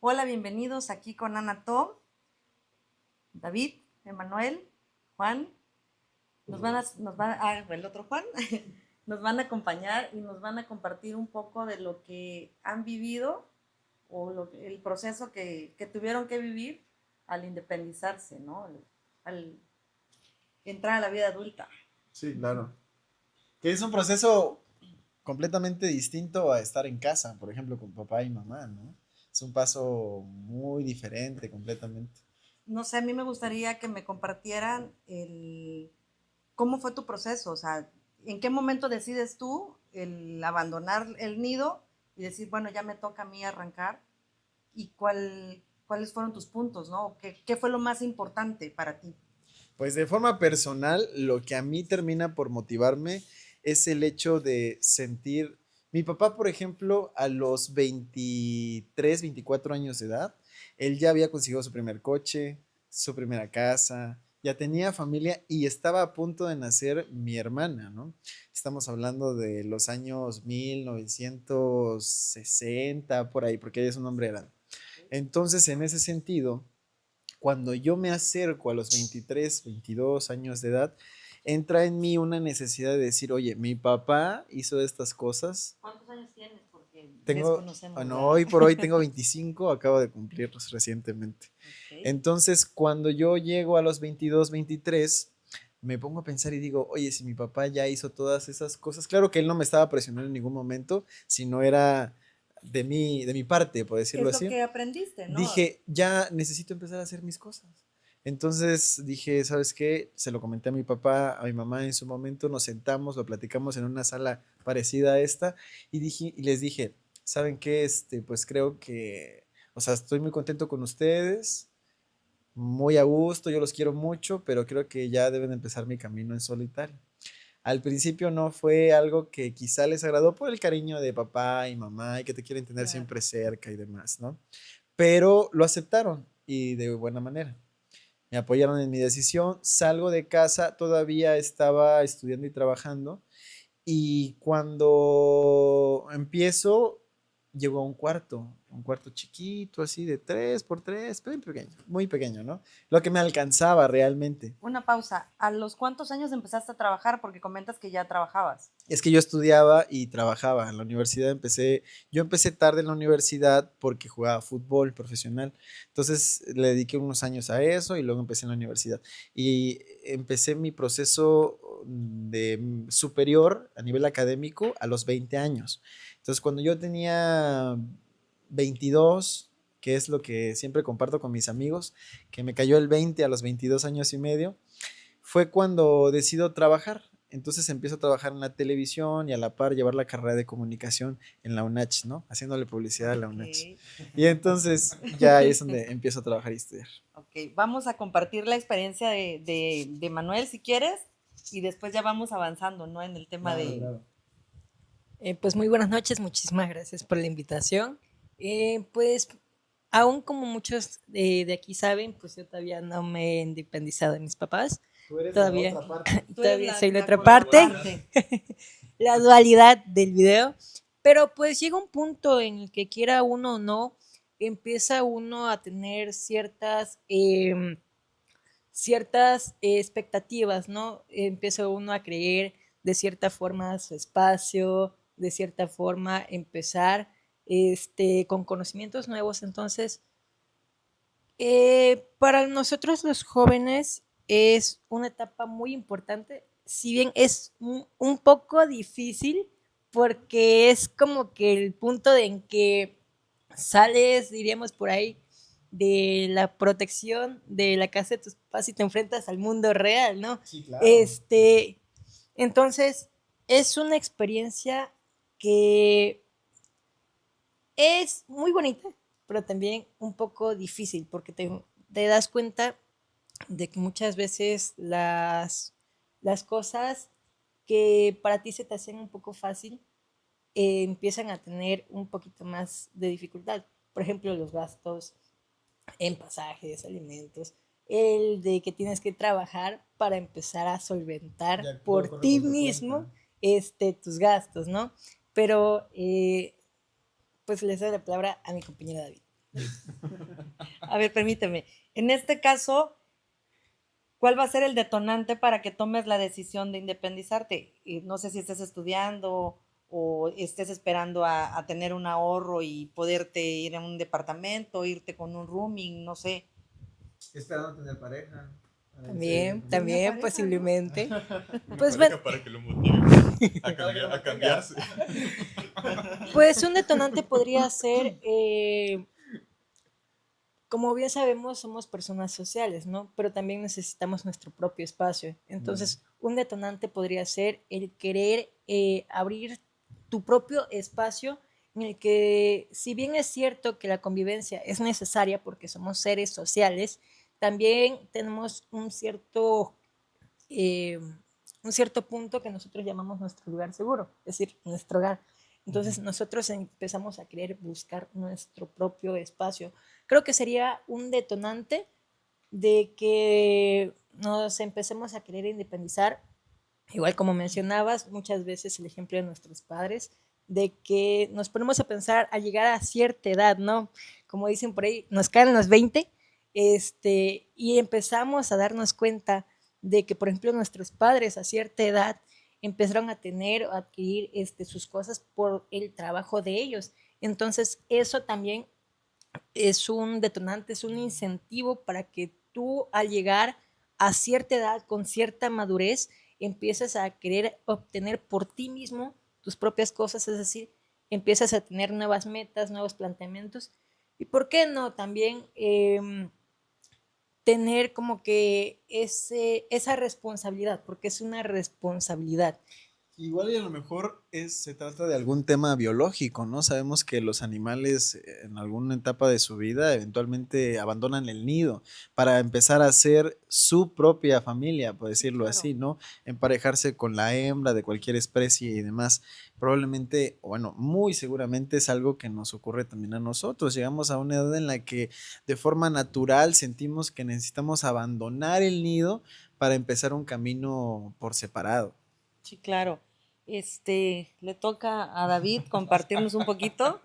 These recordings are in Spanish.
Hola, bienvenidos aquí con Ana Tom, David, Emanuel, Juan. El otro Juan, nos van a acompañar y nos van a compartir un poco de lo que han vivido o el proceso que tuvieron que vivir al independizarse, ¿no? Al entrar a la vida adulta. Sí, claro. Que es un proceso completamente distinto a estar en casa, por ejemplo, con papá y mamá, ¿no? Es un paso muy diferente completamente. No sé, a mí me gustaría que me compartieran cómo fue tu proceso, o sea, en qué momento decides tú el abandonar el nido y decir, bueno, ya me toca a mí arrancar y cuáles fueron tus puntos, ¿no? ¿Qué fue lo más importante para ti? Pues de forma personal, lo que a mí termina por motivarme es el hecho de sentir, mi papá, por ejemplo, a los 23, 24 años de edad, él ya había conseguido su primer coche, su primera casa, ya tenía familia y estaba a punto de nacer mi hermana, ¿no? Estamos hablando de los años 1960, por ahí, porque ella es un hombre grande. Entonces, en ese sentido, cuando yo me acerco a los 23, 22 años de edad, entra en mí una necesidad de decir, oye, mi papá hizo estas cosas. ¿Cuántos años tienes? Porque Tengo, desconocemos, bueno, ¿verdad? hoy por hoy tengo 25, acabo de cumplirlos recientemente. Ok. Entonces, cuando yo llego a los 22, 23, me pongo a pensar y digo, oye, si mi papá ya hizo todas esas cosas, claro que él no me estaba presionando en ningún momento, sino era de mi parte, por decirlo Es lo así. que aprendiste, ¿no? Dije, ya necesito empezar a hacer mis cosas. Entonces dije, ¿sabes qué? Se lo comenté a mi papá, a mi mamá en su momento, nos sentamos, lo platicamos en una sala parecida a esta y les dije, ¿saben qué? Pues creo que, o sea, estoy muy contento con ustedes, muy a gusto, yo los quiero mucho, pero creo que ya deben empezar mi camino en solitario. Al principio no fue algo que quizá les agradó por el cariño de papá y mamá y que te quieren tener Claro. siempre cerca y demás, ¿no? Pero lo aceptaron y de buena manera. Me apoyaron en mi decisión, salgo de casa, todavía estaba estudiando y trabajando y cuando empiezo llegó a un cuarto chiquito así de 3 por 3, muy pequeño, ¿no? Lo que me alcanzaba realmente. Una pausa. ¿A los cuántos años empezaste a trabajar? Porque comentas que ya trabajabas. Es que yo estudiaba y trabajaba en la universidad. Yo empecé tarde en la universidad porque jugaba fútbol profesional. Entonces le dediqué unos años a eso y luego empecé en la universidad. Y empecé mi proceso de superior a nivel académico a los 20 años. Entonces cuando yo tenía 22, que es lo que siempre comparto con mis amigos, que me cayó el 20 a los 22 años y medio, fue cuando decido trabajar. Entonces empiezo a trabajar en la televisión y a la par llevar la carrera de comunicación en la UNACH, ¿no? Haciéndole publicidad a la UNACH. Ok. Y entonces ya ahí es donde empiezo a trabajar y estudiar. Ok, vamos a compartir la experiencia de Manuel si quieres y después ya vamos avanzando, ¿no? En el tema Claro, de... claro. Pues muy buenas noches, muchísimas gracias por la invitación. Pues aún como muchos de aquí saben, pues yo todavía no me he independizado de mis papás, Tú eres de la todavía, otra parte. Tú eres todavía soy la la otra parte, contraparte. la dualidad del video, pero pues llega un punto en el que quiera uno o no, empieza uno a tener ciertas expectativas, ¿no? Empieza uno a creer de cierta forma su espacio, de cierta forma empezar con conocimientos nuevos. Entonces, para nosotros los jóvenes es una etapa muy importante, si bien es un poco difícil, porque es como que el punto en que sales, diríamos por ahí, de la protección de la casa de tus papás y te enfrentas al mundo real, ¿no? Sí, claro. Este, entonces, es una experiencia que es muy bonita, pero también un poco difícil, porque te das cuenta de que muchas veces las cosas que para ti se te hacen un poco fácil empiezan a tener un poquito más de dificultad. Por ejemplo, los gastos en pasajes, alimentos, el de que tienes que trabajar para empezar a solventar Ya todo por corre ti por tu mismo cuenta. tus gastos, ¿no? Pero pues les doy la palabra a mi compañero David. A ver, permíteme. En este caso, ¿cuál va a ser el detonante para que tomes la decisión de independizarte? Y no sé si estés estudiando o estés esperando a tener un ahorro y poderte ir a un departamento, irte con un rooming, no sé. Esperando tener pareja. También, Tenía también, pareja, ¿no? posiblemente. Una Pues bueno, pareja para que lo motive a cambiarse. pues un detonante podría ser, como bien sabemos, somos personas sociales, ¿no? Pero también necesitamos nuestro propio espacio. Entonces, un detonante podría ser el querer abrir tu propio espacio en el que, si bien es cierto que la convivencia es necesaria porque somos seres sociales, también tenemos eh, un cierto punto que nosotros llamamos nuestro lugar seguro, es decir, nuestro hogar. Entonces nosotros empezamos a querer buscar nuestro propio espacio. Creo que sería un detonante de que nos empecemos a querer independizar. Igual como mencionabas, muchas veces el ejemplo de nuestros padres, de que nos ponemos a pensar a llegar a cierta edad, ¿no? Como dicen por ahí, nos caen los 20, y empezamos a darnos cuenta de que, por ejemplo, nuestros padres a cierta edad empezaron a tener o adquirir sus cosas por el trabajo de ellos. Entonces, eso también es un detonante, es un incentivo para que tú, al llegar a cierta edad, con cierta madurez, empieces a querer obtener por ti mismo tus propias cosas, es decir, empiezas a tener nuevas metas, nuevos planteamientos. Y por qué no también tener como que esa responsabilidad, porque es una responsabilidad. Igual y a lo mejor se trata de algún tema biológico, ¿no? Sabemos que los animales en alguna etapa de su vida eventualmente abandonan el nido para empezar a hacer su propia familia, por Sí, decirlo claro. así, ¿no? Emparejarse con la hembra de cualquier especie y demás. Probablemente, o bueno, muy seguramente es algo que nos ocurre también a nosotros. Llegamos a una edad en la que de forma natural sentimos que necesitamos abandonar el nido para empezar un camino por separado. Sí, claro. Le toca a David compartirnos un poquito.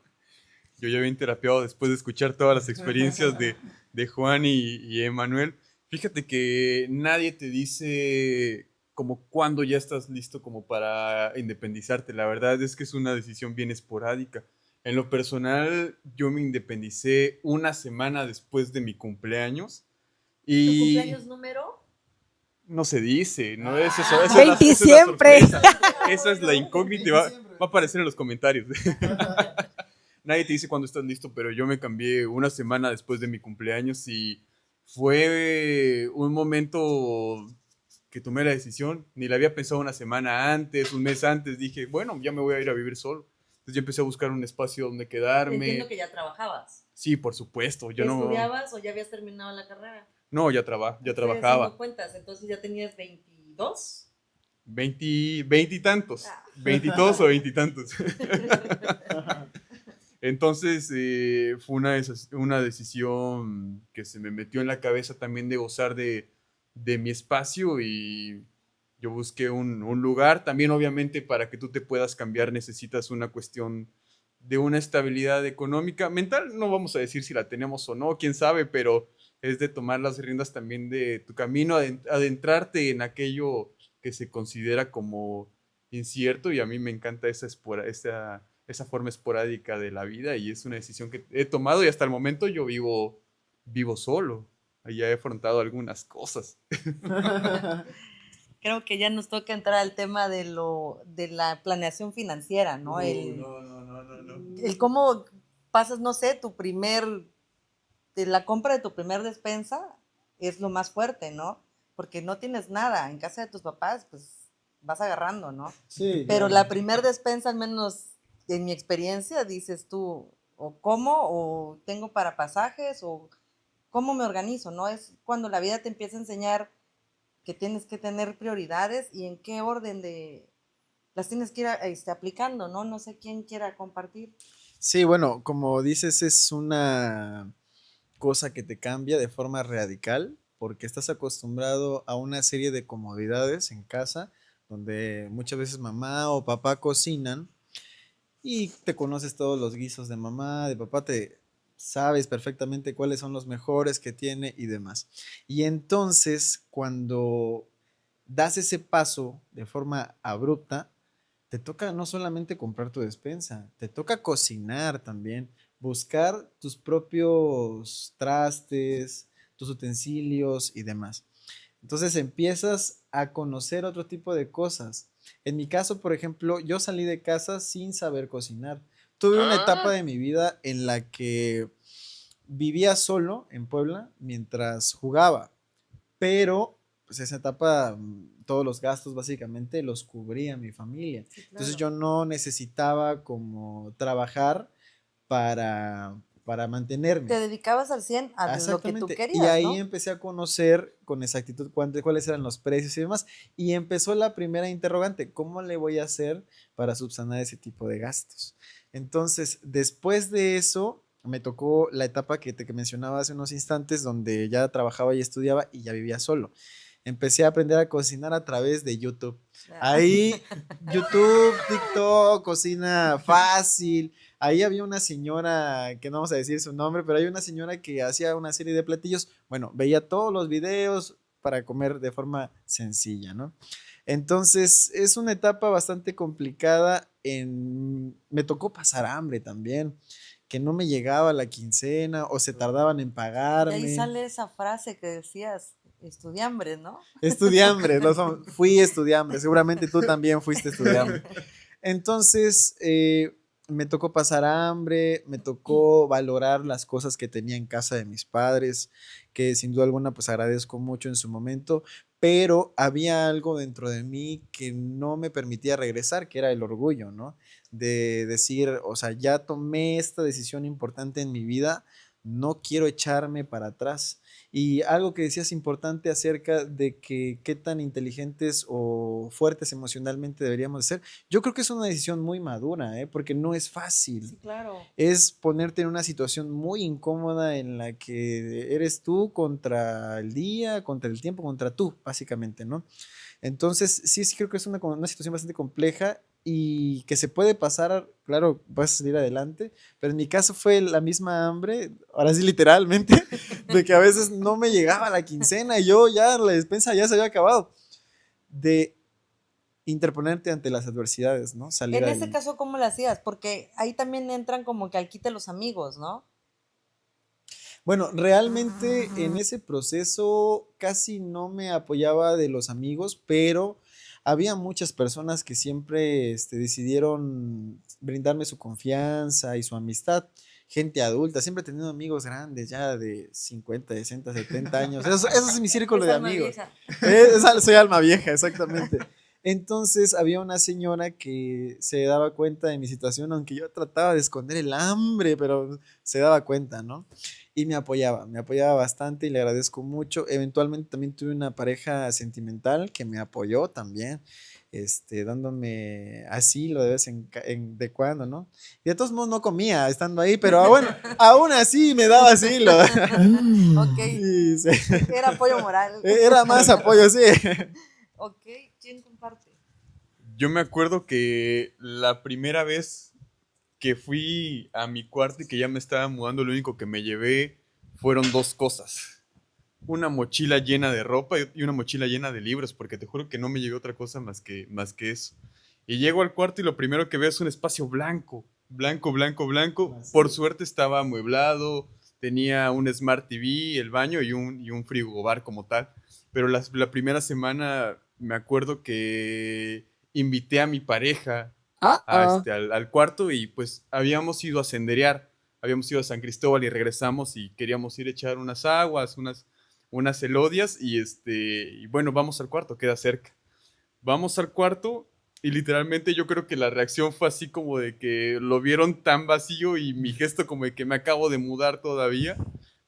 Yo ya bien terapiado después de escuchar todas las experiencias de Juan y Emanuel. Fíjate que nadie te dice como cuándo ya estás listo como para independizarte. La verdad es que es una decisión bien esporádica. En lo personal, yo me independicé una semana después de mi cumpleaños ¿Tu y cumpleaños número? no se dice, ¿no? Esa 20 es la siempre. sorpresa. Esa es la incógnita y va a aparecer en los comentarios. Nadie te dice cuándo estás listo, pero yo me cambié una semana después de mi cumpleaños y fue un momento que tomé la decisión. Ni la había pensado una semana antes, un mes antes. Dije, bueno, ya me voy a ir a vivir solo. Entonces yo empecé a buscar un espacio donde Entiendo quedarme. que ya trabajabas. Sí, por supuesto. Yo no. ¿Estudiabas o ya habías terminado la carrera? No, ya Estoy haciendo trabajaba. cuentas, entonces ya tenías 22. 20, veintitantos. Ah. Veintitos o veintitantos. Entonces fue una decisión que se me metió en la cabeza también de gozar de mi espacio y yo busqué un lugar. También obviamente para que tú te puedas cambiar necesitas una cuestión de una estabilidad económica. Mental no vamos a decir si la tenemos o no, quién sabe, pero es de tomar las riendas también de tu camino, adentrarte en aquello que se considera como incierto y a mí me encanta esa forma esporádica de la vida y es una decisión que he tomado y hasta el momento yo vivo solo. Ya he afrontado algunas cosas. Creo que ya nos toca entrar al tema de la planeación financiera, ¿no? El cómo pasas, no sé, de la compra de tu primer despensa es lo más fuerte, ¿no? Porque no tienes nada. En casa de tus papás, pues vas agarrando, ¿no? Sí, Pero claro. la primer despensa, al menos en mi experiencia, dices tú, o como, o tengo para pasajes, o cómo me organizo, ¿no? Es cuando la vida te empieza a enseñar que tienes que tener prioridades y en qué orden las tienes que ir aplicando, ¿no? No sé quién quiera compartir. Sí, bueno, como dices, es una cosa que te cambia de forma radical porque estás acostumbrado a una serie de comodidades en casa donde muchas veces mamá o papá cocinan y te conoces todos los guisos de mamá, de papá, sabes perfectamente cuáles son los mejores que tiene y demás. Y entonces, cuando das ese paso de forma abrupta, te toca no solamente comprar tu despensa, te toca cocinar también, buscar tus propios trastes, tus utensilios y demás. Entonces empiezas a conocer otro tipo de cosas. En mi caso, por ejemplo, yo salí de casa sin saber cocinar. Tuve una etapa de mi vida en la que vivía solo en Puebla mientras jugaba, pero pues esa etapa, todos los gastos básicamente los cubría mi familia. Sí, Entonces claro. yo no necesitaba como trabajar para mantenerme. Te dedicabas al 100 a lo que tú Exactamente. Y querías, ahí ¿no? empecé a conocer con exactitud cuáles eran los precios y demás. Y empezó la primera interrogante, ¿cómo le voy a hacer para subsanar ese tipo de gastos? Entonces, después de eso, me tocó la etapa que mencionaba hace unos instantes, donde ya trabajaba y estudiaba y ya vivía solo. Empecé a aprender a cocinar a través de YouTube. Ah, Ahí, YouTube, TikTok, cocina fácil. Ahí había una señora, que no vamos a decir su nombre, pero hay una señora que hacía una serie de platillos. Bueno, veía todos los videos para comer de forma sencilla, ¿no? Entonces, es una etapa bastante complicada. Me tocó pasar hambre también, que no me llegaba la quincena o se tardaban en de ahí pagarme. sale esa frase que decías, estudiambre, ¿no? Estudiambre, fui estudiambre, seguramente tú también fuiste estudiambre. Entonces, me tocó pasar hambre, me tocó valorar las cosas que tenía en casa de mis padres, que sin duda alguna pues agradezco mucho en su momento, pero había algo dentro de mí que no me permitía regresar, que era el orgullo, ¿no? De decir, o sea, ya tomé esta decisión importante en mi vida, no quiero echarme para atrás. Y algo que decías importante acerca de que qué tan inteligentes o fuertes emocionalmente deberíamos ser, yo creo que es una decisión muy madura, ¿eh? Porque no es fácil. Sí, claro. Es ponerte en una situación muy incómoda en la que eres tú contra el día, contra el tiempo, contra tú, básicamente, ¿no? Entonces, sí, sí creo que es una situación bastante compleja y que se puede pasar, claro, vas a salir adelante, pero en mi caso fue la misma hambre, ahora sí literalmente, de que a veces no me llegaba la quincena y yo ya la despensa ya se había acabado, de interponerte ante las adversidades, ¿no? Salir En ese adelante. caso, ¿cómo lo hacías? Porque ahí también entran como que al quite los amigos, ¿no? Bueno, realmente en ese proceso casi no me apoyaba de los amigos, pero había muchas personas que siempre decidieron brindarme su confianza y su amistad. Gente adulta, siempre he tenido amigos grandes, ya de 50, 60, 70 años. Eso es mi círculo Es de alma amigos. vieja. Soy alma vieja, exactamente. Entonces había una señora que se daba cuenta de mi situación, aunque yo trataba de esconder el hambre, pero se daba cuenta, ¿no? Y me apoyaba bastante y le agradezco mucho. Eventualmente también tuve una pareja sentimental que me apoyó también, dándome asilo de vez de cuando, ¿no? Y de todos modos no comía estando ahí, pero bueno, aún así me daba asilo. Ok, Y era apoyo moral. era más apoyo, sí. Ok, ¿quién comparte? Yo me acuerdo que la primera vez que fui a mi cuarto y que ya me estaba mudando, lo único que me llevé fueron dos cosas. Una mochila llena de ropa y una mochila llena de libros, porque te juro que no me llevé otra cosa más que eso. Y llego al cuarto y lo primero que veo es un espacio blanco, blanco, blanco, blanco. Por suerte estaba amueblado, tenía un Smart TV, el baño y un frigobar como tal. Pero la primera semana me acuerdo que invité a mi pareja al cuarto y pues habíamos ido a senderear, habíamos ido a San Cristóbal y regresamos y queríamos ir a echar unas aguas, unas elodias y bueno, vamos al cuarto, queda cerca. Vamos al cuarto y literalmente yo creo que la reacción fue así como de que lo vieron tan vacío y mi gesto como de que me acabo de mudar todavía,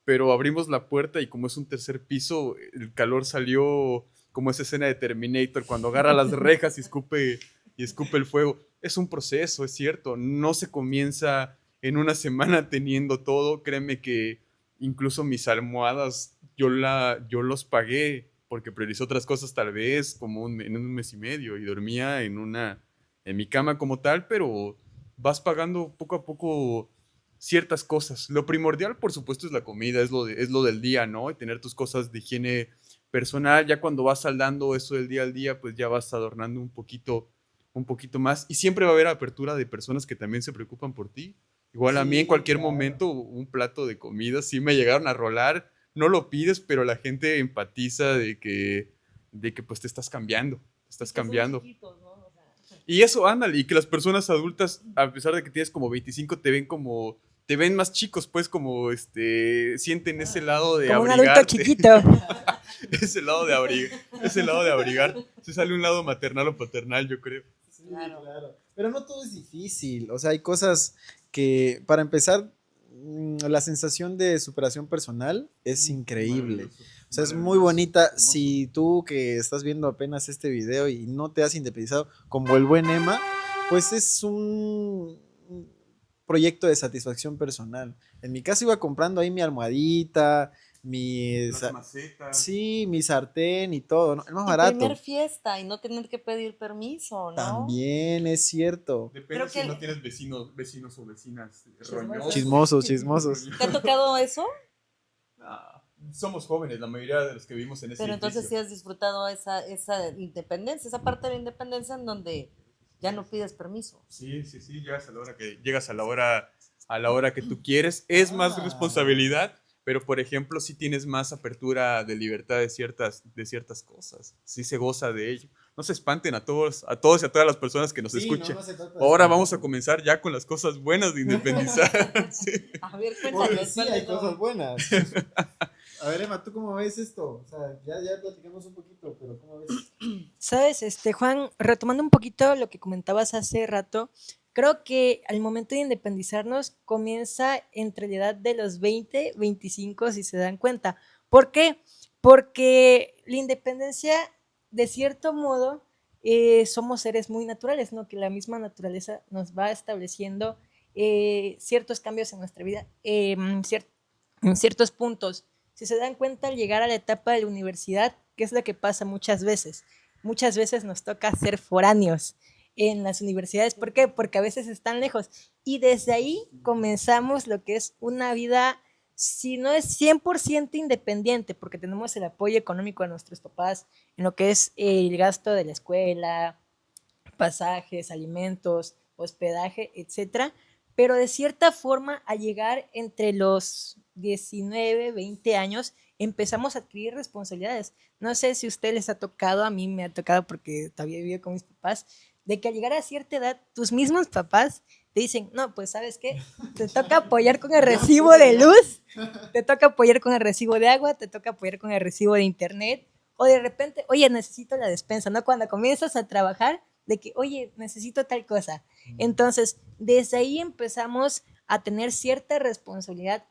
pero abrimos la puerta y como es un tercer piso, el calor salió como esa escena de Terminator cuando agarra las rejas y escupe el fuego. Es un proceso, es cierto, no se comienza en una semana teniendo todo, créeme que incluso mis almohadas yo los pagué porque priorizé otras cosas tal vez como en un mes y medio y dormía en mi cama como tal, pero vas pagando poco a poco ciertas cosas. Lo primordial, por supuesto, es la comida, es lo del día, ¿no? Y tener tus cosas de higiene personal. Ya cuando vas saldando eso del día al día, pues ya vas adornando un poquito más. Y siempre va a haber apertura de personas que también se preocupan por ti. Igual a mí en Sí, cualquier claro. momento un plato de comida sí me llegaron a rolar. No lo pides, pero la gente empatiza de que pues te estás cambiando. Te estás cambiando. Y eso, ándale, y que las personas adultas, a pesar de que tienes como 25, te ven más chicos, pues como, sienten ese lado de Como un adulto abrigarte, chiquito. ese lado de abrigar, se sale un lado maternal o paternal, yo creo. Sí, Claro. claro. Pero no todo es difícil. O sea, hay cosas que, para empezar, la sensación de superación personal es increíble. O sea, es muy bonita. Si tú que estás viendo apenas este video y no te has independizado como el buen Emma, pues es un proyecto de satisfacción personal. En mi caso iba comprando ahí mi almohadita, mi, Las macetas. sí, mi sartén y todo, ¿no? Es más Tu barato. primer fiesta y no tener que pedir permiso, ¿no? También es cierto. Depende Creo si que no tienes vecinos o vecinas roñosos. Chismosos, chismosos. ¿Te ha tocado eso? Ah, somos jóvenes, la mayoría de los que vivimos en ese Pero entonces sí edificio. has disfrutado esa independencia, esa parte de la independencia en donde ya no pides permiso. Sí, llegas a la hora que tú quieres. Es más responsabilidad, pero por ejemplo, sí tienes más apertura de libertad de ciertas cosas. Sí se goza de ello. No se espanten a todos y a todas las personas que nos escuchen. Ahora vamos a comenzar ya con las cosas buenas de independizar. Sí. A ver, Porque cuéntanos, sí hay cuéntanos. cosas buenas. A ver, Emma, ¿tú cómo ves esto? O sea, ya platicamos un poquito, pero ¿cómo ves? Sabes, Juan, retomando un poquito lo que comentabas hace rato, creo que al momento de independizarnos comienza entre la edad de los 20, 25, si se dan cuenta. ¿Por qué? Porque la independencia, de cierto modo, somos seres muy naturales, ¿no? Que la misma naturaleza nos va estableciendo ciertos cambios en nuestra vida, en ciertos puntos. Si se dan cuenta, al llegar a la etapa de la universidad, ¿qué es lo que pasa muchas veces? Muchas veces nos toca ser foráneos en las universidades. ¿Por qué? Porque a veces están lejos. Y desde ahí comenzamos lo que es una vida, si no es 100% independiente, porque tenemos el apoyo económico de nuestros papás en lo que es el gasto de la escuela, pasajes, alimentos, hospedaje, etcétera. Pero de cierta forma, al llegar entre los 19, 20 años, empezamos a adquirir responsabilidades. No sé si a usted les ha tocado, a mí me ha tocado porque todavía vivo con mis papás, de que al llegar a cierta edad, tus mismos papás te dicen, no, pues ¿sabes qué? Te toca apoyar con el recibo de luz, te toca apoyar con el recibo de agua, te toca apoyar con el recibo de internet, o de repente, oye, necesito la despensa, ¿no? Cuando comienzas a trabajar, de que, oye, necesito tal cosa. Entonces, desde ahí empezamos a tener cierta responsabilidad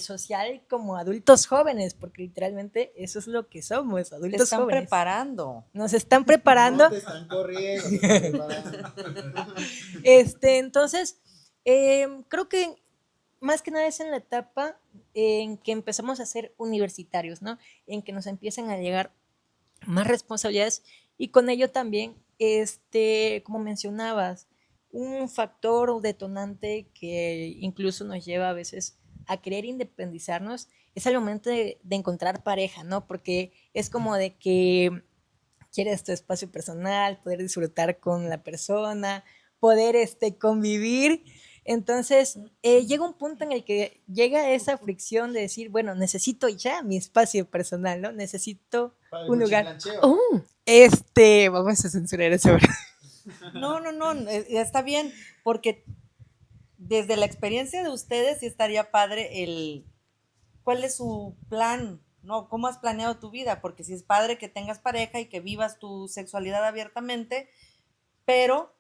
social como adultos jóvenes, porque literalmente eso es lo que somos, Te adultos están jóvenes. preparando. Nos están preparando. No te están corriendo, te están preparando. Entonces, creo que más que nada es en la etapa en que empezamos a ser universitarios, ¿no? En que nos empiezan a llegar más responsabilidades y con ello también, como mencionabas, un factor o detonante que incluso nos lleva a veces a querer independizarnos es el momento de encontrar pareja, ¿no? Porque es como de que quieres tu espacio personal, poder disfrutar con la persona, poder convivir. Entonces, llega un punto en el que llega esa fricción de decir, bueno, necesito ya mi espacio personal, ¿no? Necesito un lugar. Vamos a censurar eso. No, está bien, porque desde la experiencia de ustedes sí estaría padre cuál es su plan, ¿no? ¿Cómo has planeado tu vida? Porque sí es padre que tengas pareja y que vivas tu sexualidad abiertamente, pero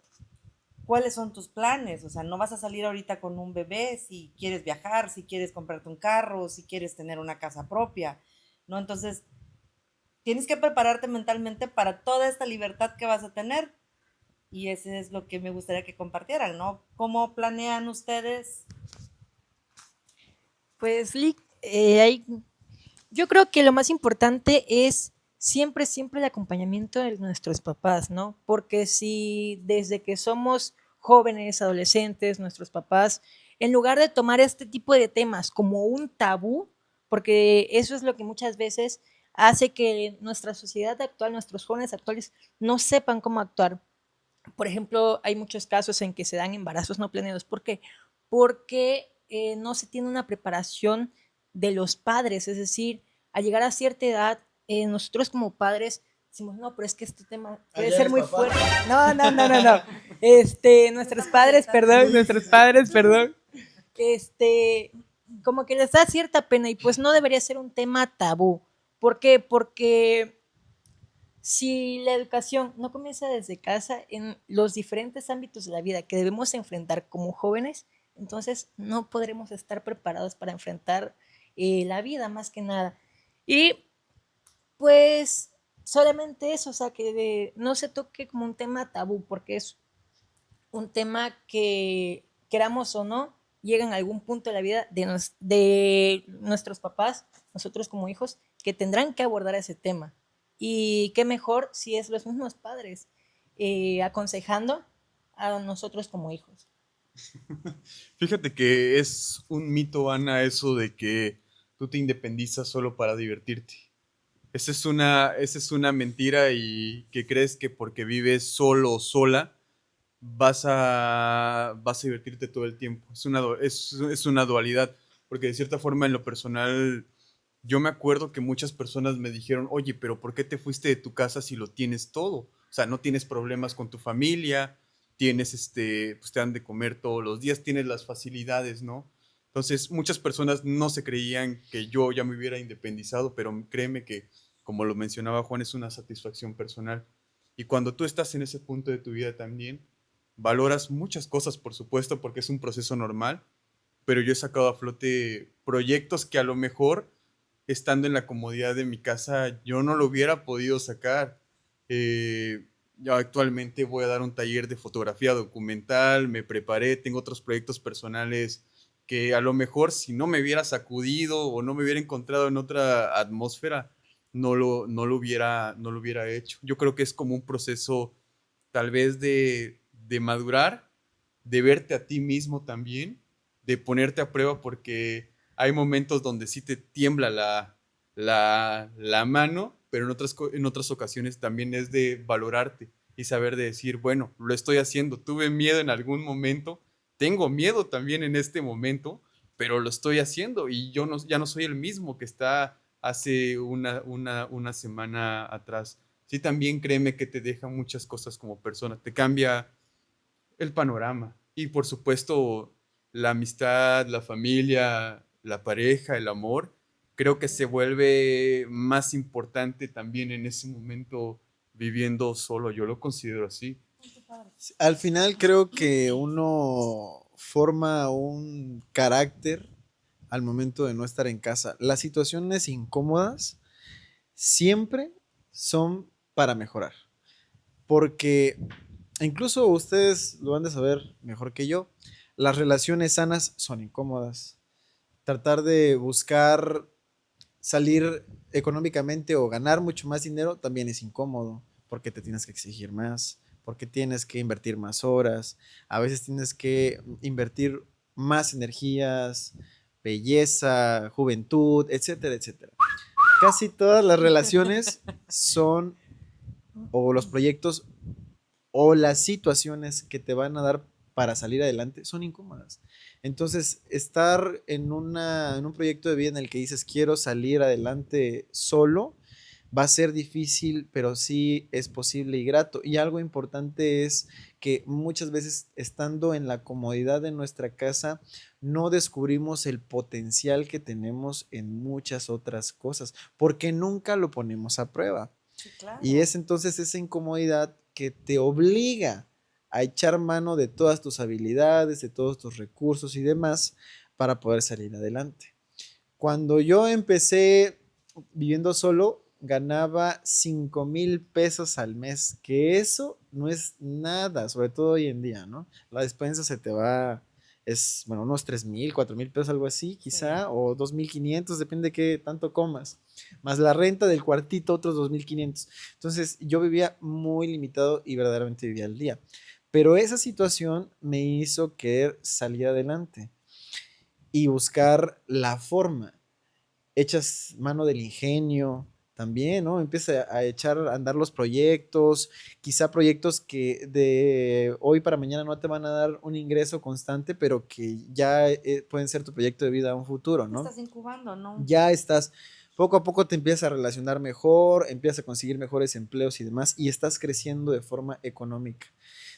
¿cuáles son tus planes? O sea, no vas a salir ahorita con un bebé si quieres viajar, si quieres comprarte un carro, si quieres tener una casa propia, ¿no? Entonces, tienes que prepararte mentalmente para toda esta libertad que vas a tener. Y ese es lo que me gustaría que compartieran, ¿no? ¿Cómo planean ustedes? Pues, yo creo que lo más importante es siempre el acompañamiento de nuestros papás, ¿no? Porque si desde que somos jóvenes, adolescentes, nuestros papás en lugar de tomar este tipo de temas como un tabú, porque eso es lo que muchas veces hace que nuestra sociedad actual, nuestros jóvenes actuales, no sepan cómo actuar. Por ejemplo, hay muchos casos en que se dan embarazos no planeados. ¿Por qué? Porque no se tiene una preparación de los padres, es decir, al llegar a cierta edad, nosotros como padres decimos, no, pero es que este tema puede ser muy fuerte. No, no, no, no, no. Nuestros padres, perdón, nuestros padres, perdón. Este, como que les da cierta pena y pues no debería ser un tema tabú. ¿Por qué? Porque si la educación no comienza desde casa en los diferentes ámbitos de la vida que debemos enfrentar como jóvenes, entonces no podremos estar preparados para enfrentar la vida más que nada. Y pues solamente eso, o sea, que no se toque como un tema tabú, porque es un tema que, queramos o no, llega en algún punto de la vida de nuestros papás, nosotros como hijos, que tendrán que abordar ese tema. Y qué mejor si es los mismos padres aconsejando a nosotros como hijos. Fíjate que es un mito, Ana, eso de que tú te independizas solo para divertirte. Esa es una mentira y que crees que porque vives solo o sola vas a divertirte todo el tiempo. Es una dualidad, porque de cierta forma en lo personal yo me acuerdo que muchas personas me dijeron, oye, pero ¿por qué te fuiste de tu casa si lo tienes todo? O sea, no tienes problemas con tu familia, tienes pues te dan de comer todos los días, tienes las facilidades, ¿no? Entonces, muchas personas no se creían que yo ya me hubiera independizado, pero créeme que, como lo mencionaba Juan, es una satisfacción personal. Y cuando tú estás en ese punto de tu vida también, valoras muchas cosas, por supuesto, porque es un proceso normal, pero yo he sacado a flote proyectos que a lo mejor estando en la comodidad de mi casa, yo no lo hubiera podido sacar. Yo actualmente voy a dar un taller de fotografía documental, me preparé, tengo otros proyectos personales que a lo mejor si no me hubiera sacudido o no me hubiera encontrado en otra atmósfera, no lo hubiera hecho. Yo creo que es como un proceso tal vez de madurar, de verte a ti mismo también, de ponerte a prueba porque hay momentos donde sí te tiembla la mano, pero en otras ocasiones también es de valorarte y saber de decir, bueno, lo estoy haciendo, tuve miedo en algún momento, tengo miedo también en este momento, pero lo estoy haciendo y yo no, ya no soy el mismo que está hace una semana atrás. Sí, también créeme que te deja muchas cosas como persona, te cambia el panorama. Y por supuesto, la amistad, la familia, la pareja, el amor, creo que se vuelve más importante también en ese momento viviendo solo. Yo lo considero así. Al final creo que uno forma un carácter al momento de no estar en casa. Las situaciones incómodas siempre son para mejorar, porque incluso ustedes lo han de saber mejor que yo, las relaciones sanas son incómodas. Tratar de buscar salir económicamente o ganar mucho más dinero también es incómodo, porque te tienes que exigir más, porque tienes que invertir más horas, a veces tienes que invertir más energías, belleza, juventud, etcétera, etcétera. Casi todas las relaciones son, o los proyectos, o las situaciones que te van a dar para salir adelante son incómodas. Entonces, estar en un proyecto de vida en el que dices quiero salir adelante solo, va a ser difícil, pero sí es posible y grato. Y algo importante es que muchas veces estando en la comodidad de nuestra casa, no descubrimos el potencial que tenemos en muchas otras cosas, porque nunca lo ponemos a prueba. Sí, claro. Y es entonces esa incomodidad que te obliga a echar mano de todas tus habilidades, de todos tus recursos y demás para poder salir adelante. Cuando yo empecé viviendo solo, ganaba 5,000 pesos al mes, que eso no es nada, sobre todo hoy en día, ¿no? La despensa se te va, es, bueno, unos 3,000, 4,000 pesos, algo así, quizá, Sí. o 2,500, depende de qué tanto comas, más la renta del cuartito, otros 2,500. Entonces, yo vivía muy limitado y verdaderamente vivía al día. Pero esa situación me hizo querer salir adelante. y buscar la forma. Echas mano del ingenio también, ¿no? Empieza a echar a andar los proyectos, quizá proyectos que de hoy para mañana no te van a dar un ingreso constante, pero que ya pueden ser tu proyecto de vida a un futuro, ¿no? Estás incubando, ¿no? Ya estás, poco a poco te empiezas a relacionar mejor, empiezas a conseguir mejores empleos y demás, y estás creciendo de forma económica.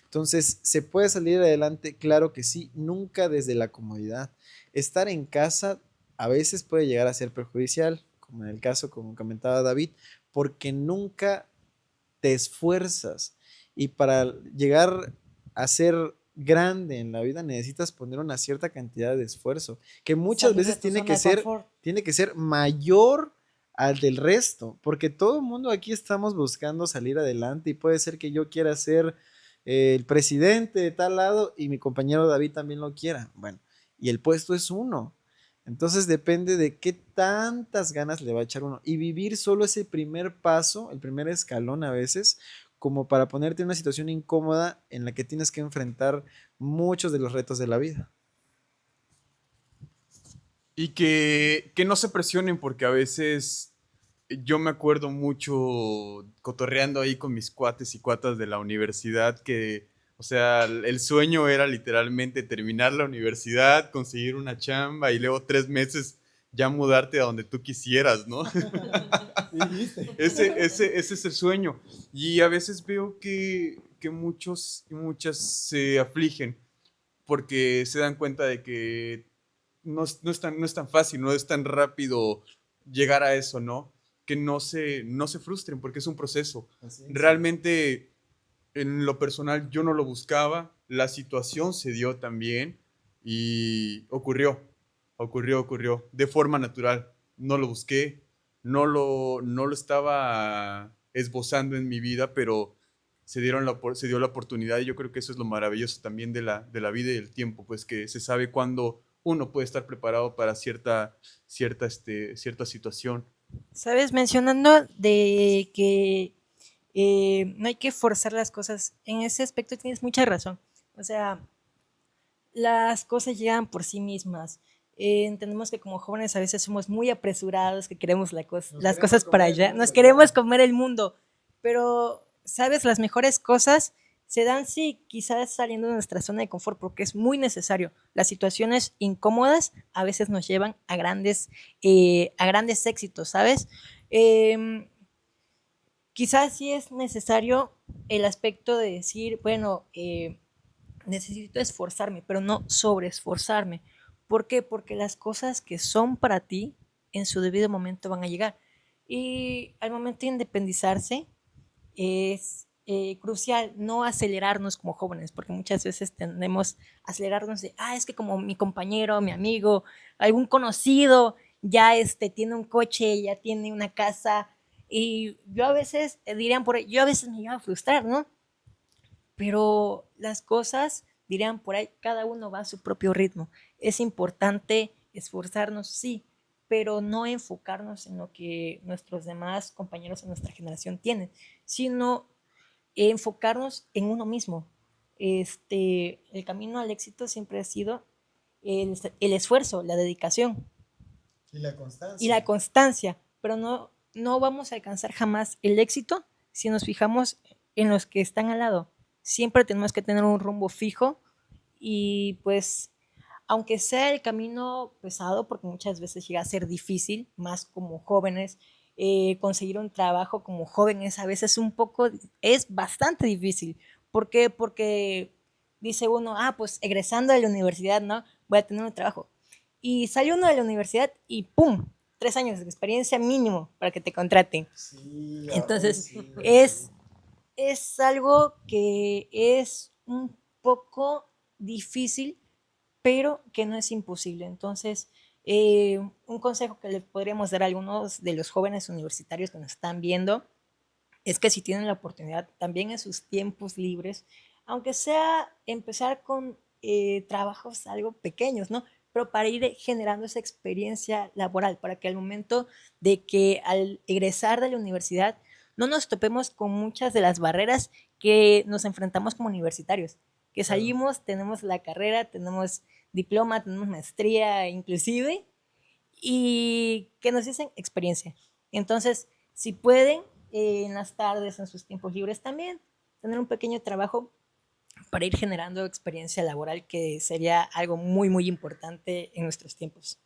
Entonces, ¿se puede salir adelante? Claro que sí, nunca desde la comodidad. Estar en casa a veces puede llegar a ser perjudicial, como en el caso, como comentaba David, porque nunca te esfuerzas y para llegar a ser grande en la vida necesitas poner una cierta cantidad de esfuerzo, que muchas Salir de veces tu zona de confort. tiene que ser mayor al del resto, porque todo el mundo aquí estamos buscando salir adelante y puede ser que yo quiera ser el presidente de tal lado y mi compañero David también lo quiera. Bueno, y el puesto es uno. Entonces depende de qué tantas ganas le va a echar uno. Y vivir solo ese primer paso, el primer escalón a veces, como para ponerte en una situación incómoda en la que tienes que enfrentar muchos de los retos de la vida. Y que no se presionen porque a veces yo me acuerdo mucho cotorreando ahí con mis cuates y cuatas de la universidad que, o sea, el sueño era literalmente terminar la universidad, conseguir una chamba y luego 3 meses ya mudarte a donde tú quisieras, ¿no? Ese es el sueño. Y a veces veo que muchos y muchas se afligen porque se dan cuenta de que no es tan fácil, no es tan rápido llegar a eso, ¿no? Que no se frustren porque es un proceso. Realmente, en lo personal, yo no lo buscaba, la situación se dio también y ocurrió de forma natural. No lo busqué, no lo estaba esbozando en mi vida, pero se dio la oportunidad y yo creo que eso es lo maravilloso también de la vida y del tiempo, pues que se sabe cuándo uno puede estar preparado para cierta situación. ¿Sabes? Mencionando de que no hay que forzar las cosas, en ese aspecto tienes mucha razón. O sea, las cosas llegan por sí mismas. Entendemos que como jóvenes a veces somos muy apresurados, que queremos las cosas para allá, nos queremos comer el mundo, pero, ¿sabes? Las mejores cosas se dan sí, quizás saliendo de nuestra zona de confort, porque es muy necesario. Las situaciones incómodas a veces nos llevan a grandes éxitos, ¿sabes? Eh, Quizás sí es necesario el aspecto de decir, bueno, necesito esforzarme, pero no sobreesforzarme. ¿Por qué? Porque las cosas que son para ti en su debido momento van a llegar. Y al momento de independizarse es crucial no acelerarnos como jóvenes, porque muchas veces tendemos a acelerarnos de, es que como mi compañero, mi amigo, algún conocido ya tiene un coche, ya tiene una casa, y yo a veces, dirían por ahí, yo a veces me iba a frustrar, ¿no? Pero las cosas, dirían por ahí, cada uno va a su propio ritmo. Es importante esforzarnos, sí, pero no enfocarnos en lo que nuestros demás compañeros de nuestra generación tienen, sino enfocarnos en uno mismo. El camino al éxito siempre ha sido el esfuerzo, la dedicación Y la y la constancia. constancia, pero no vamos a alcanzar jamás el éxito si nos fijamos en los que están al lado. Siempre tenemos que tener un rumbo fijo y pues aunque sea el camino pesado, porque muchas veces llega a ser difícil, más como jóvenes, conseguir un trabajo como jóvenes a veces es bastante difícil. ¿Por qué? Porque dice uno, pues egresando de la universidad, ¿no? Voy a tener un trabajo. Y sale uno de la universidad y ¡pum! 3 años de experiencia mínimo para que te contraten. Sí, Entonces, sí. es algo que es un poco difícil, pero que no es imposible. Entonces, un consejo que le podríamos dar a algunos de los jóvenes universitarios que nos están viendo es que si tienen la oportunidad, también en sus tiempos libres, aunque sea empezar con trabajos algo pequeños, ¿no? Pero para ir generando esa experiencia laboral, para que al momento de que al egresar de la universidad no nos topemos con muchas de las barreras que nos enfrentamos como universitarios. que Claro. salimos, tenemos la carrera, tenemos diploma, tenemos maestría inclusive, y que nos dicen experiencia. Entonces, si pueden, en las tardes, en sus tiempos libres también, tener un pequeño trabajo para ir generando experiencia laboral, que sería algo muy, muy importante en nuestros tiempos.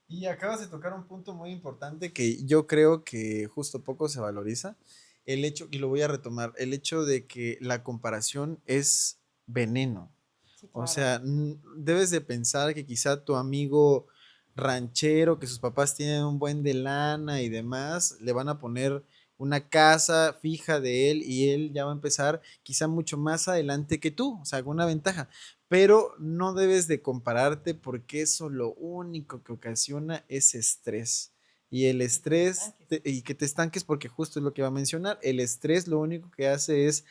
Y acabas de tocar un punto muy importante que yo creo que justo poco se valoriza. El hecho, y lo voy a retomar, el hecho de que la comparación es veneno. Sí, O claro. sea, debes de pensar que quizá tu amigo ranchero, que sus papás tienen un buen de lana y demás, le van a poner una casa fija de él y él ya va a empezar quizá mucho más adelante que tú, o sea, con una ventaja. Pero no debes de compararte porque eso lo único que ocasiona es estrés. Y el estrés, y que te estanques porque justo es lo que va a mencionar, el estrés lo único que hace es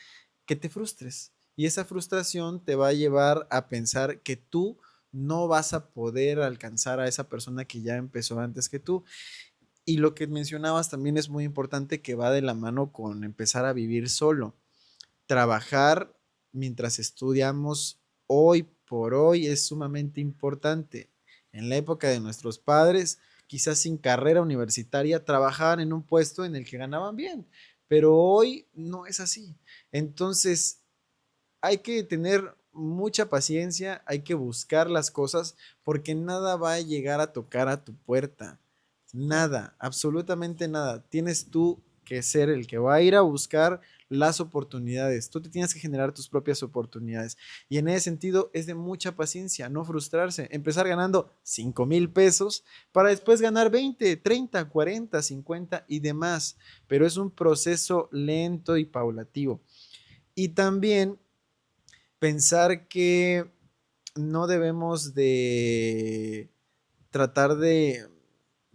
que te frustres. Y esa frustración te va a llevar a pensar que tú no vas a poder alcanzar a esa persona que ya empezó antes que tú. Y lo que mencionabas también es muy importante, que va de la mano con empezar a vivir solo. Trabajar mientras estudiamos hoy por hoy es sumamente importante. En la época de nuestros padres, quizás sin carrera universitaria, trabajaban en un puesto en el que ganaban bien, pero hoy no es así. Entonces, hay que tener mucha paciencia, hay que buscar las cosas porque nada va a llegar a tocar a tu puerta. Nada, absolutamente nada. Tienes tú que ser el que va a ir a buscar las oportunidades. Tú te tienes que generar tus propias oportunidades. Y en ese sentido es de mucha paciencia, no frustrarse. Empezar ganando 5,000 pesos para después ganar 20, 30, 40, 50 y demás. Pero es un proceso lento y paulatativo. Y también pensar que no debemos de tratar de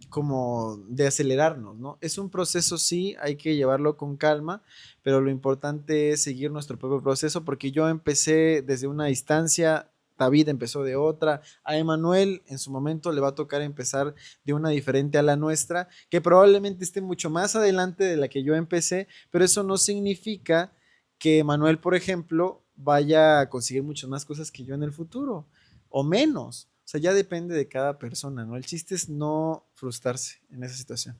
como de acelerarnos, ¿no? Es un proceso, sí, hay que llevarlo con calma, pero lo importante es seguir nuestro propio proceso, porque yo empecé desde una distancia, David empezó de otra, a Emanuel en su momento le va a tocar empezar de una diferente a la nuestra, que probablemente esté mucho más adelante de la que yo empecé, pero eso no significa que Manuel, por ejemplo, vaya a conseguir muchas más cosas que yo en el futuro, o menos. O sea, ya depende de cada persona, ¿no? El chiste es no frustrarse en esa situación.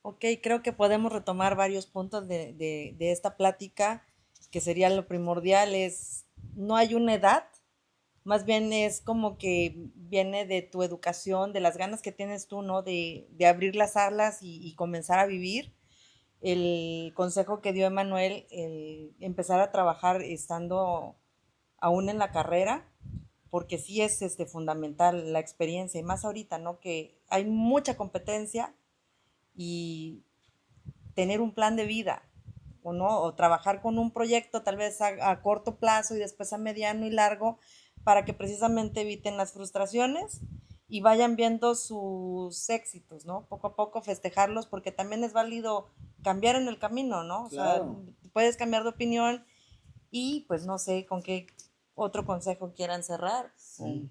Ok, creo que podemos retomar varios puntos de esta plática, que sería lo primordial, es, no hay una edad, más bien es como que viene de tu educación, de las ganas que tienes tú, ¿no? De abrir las alas y comenzar a vivir. El consejo que dio Emanuel, el empezar a trabajar estando aún en la carrera, porque sí es fundamental la experiencia, y más ahorita, ¿no? Que hay mucha competencia y tener un plan de vida, o no, o trabajar con un proyecto tal vez a corto plazo y después a mediano y largo, para que precisamente eviten las frustraciones y vayan viendo sus éxitos, ¿no? Poco a poco festejarlos, porque también es válido cambiar en el camino, ¿no? O sea, Claro. puedes cambiar de opinión y pues no sé con qué otro consejo quieran cerrar. Sí.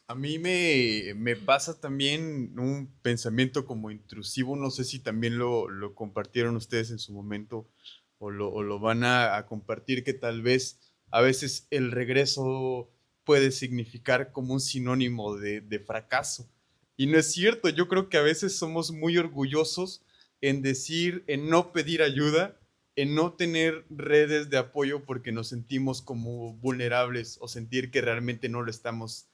A mí me pasa también un pensamiento como intrusivo, no sé si también lo compartieron ustedes en su momento o lo van a compartir, que tal vez a veces el regreso puede significar como un sinónimo de fracaso. Y no es cierto, yo creo que a veces somos muy orgullosos en decir, en no pedir ayuda, en no tener redes de apoyo porque nos sentimos como vulnerables o sentir que realmente no lo estamos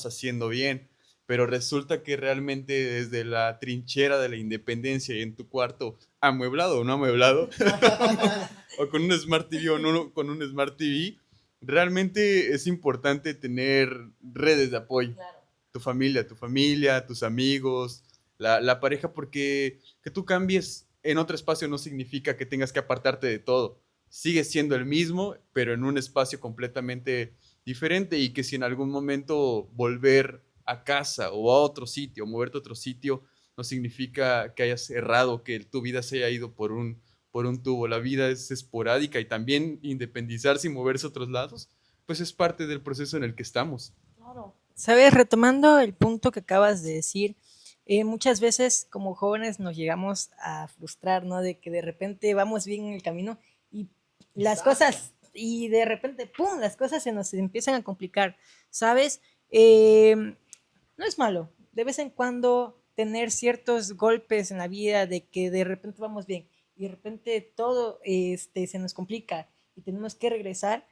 haciendo bien, pero resulta que realmente desde la trinchera de la independencia y en tu cuarto, amueblado o no amueblado, o con un Smart TV o no con un Smart TV, realmente es importante tener redes de apoyo. Claro. Tu familia, tus amigos, la pareja, porque que tú cambies en otro espacio no significa que tengas que apartarte de todo. Sigues siendo el mismo, pero en un espacio completamente diferente, y que si en algún momento volver a casa o a otro sitio, moverte a otro sitio, no significa que hayas errado, que tu vida se haya ido por un tubo. La vida es esporádica y también independizarse y moverse a otros lados, pues es parte del proceso en el que estamos. Claro. Sabes, retomando el punto que acabas de decir, muchas veces como jóvenes nos llegamos a frustrar, ¿no? De que de repente vamos bien en el camino y las cosas, y de repente, ¡pum!, las cosas se nos empiezan a complicar, ¿sabes? No es malo, de vez en cuando tener ciertos golpes en la vida de que de repente vamos bien y de repente todo se nos complica y tenemos que regresar,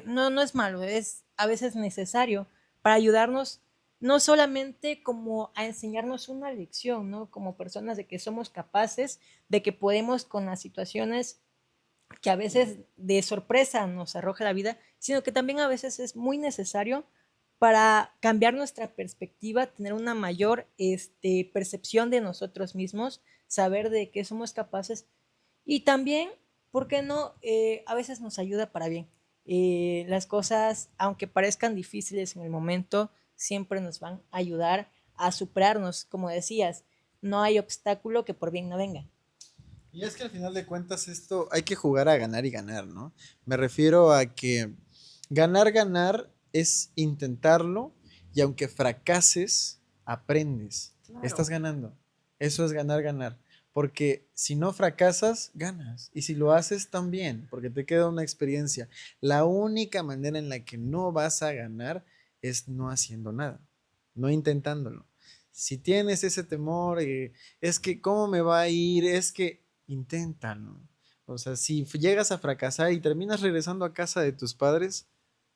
no es malo, es a veces necesario para ayudarnos no solamente como a enseñarnos una lección, ¿no? Como personas de que somos capaces, de que podemos con las situaciones que a veces de sorpresa nos arroja la vida, sino que también a veces es muy necesario para cambiar nuestra perspectiva, tener una mayor percepción de nosotros mismos, saber de qué somos capaces y también, ¿por qué no? A veces nos ayuda para bien. Las cosas, aunque parezcan difíciles en el momento, siempre nos van a ayudar a superarnos, como decías, no hay obstáculo que por bien no venga. Y es que al final de cuentas esto hay que jugar a ganar y ganar, ¿no? Me refiero a que ganar es intentarlo y aunque fracases, aprendes. Claro. Estás ganando. Eso es ganar, ganar. Porque si no fracasas, ganas. Y si lo haces, también, porque te queda una experiencia. La única manera en la que no vas a ganar es no haciendo nada, no intentándolo. Si tienes ese temor, es que cómo me va a ir, es que inténtalo. O sea, si llegas a fracasar y terminas regresando a casa de tus padres,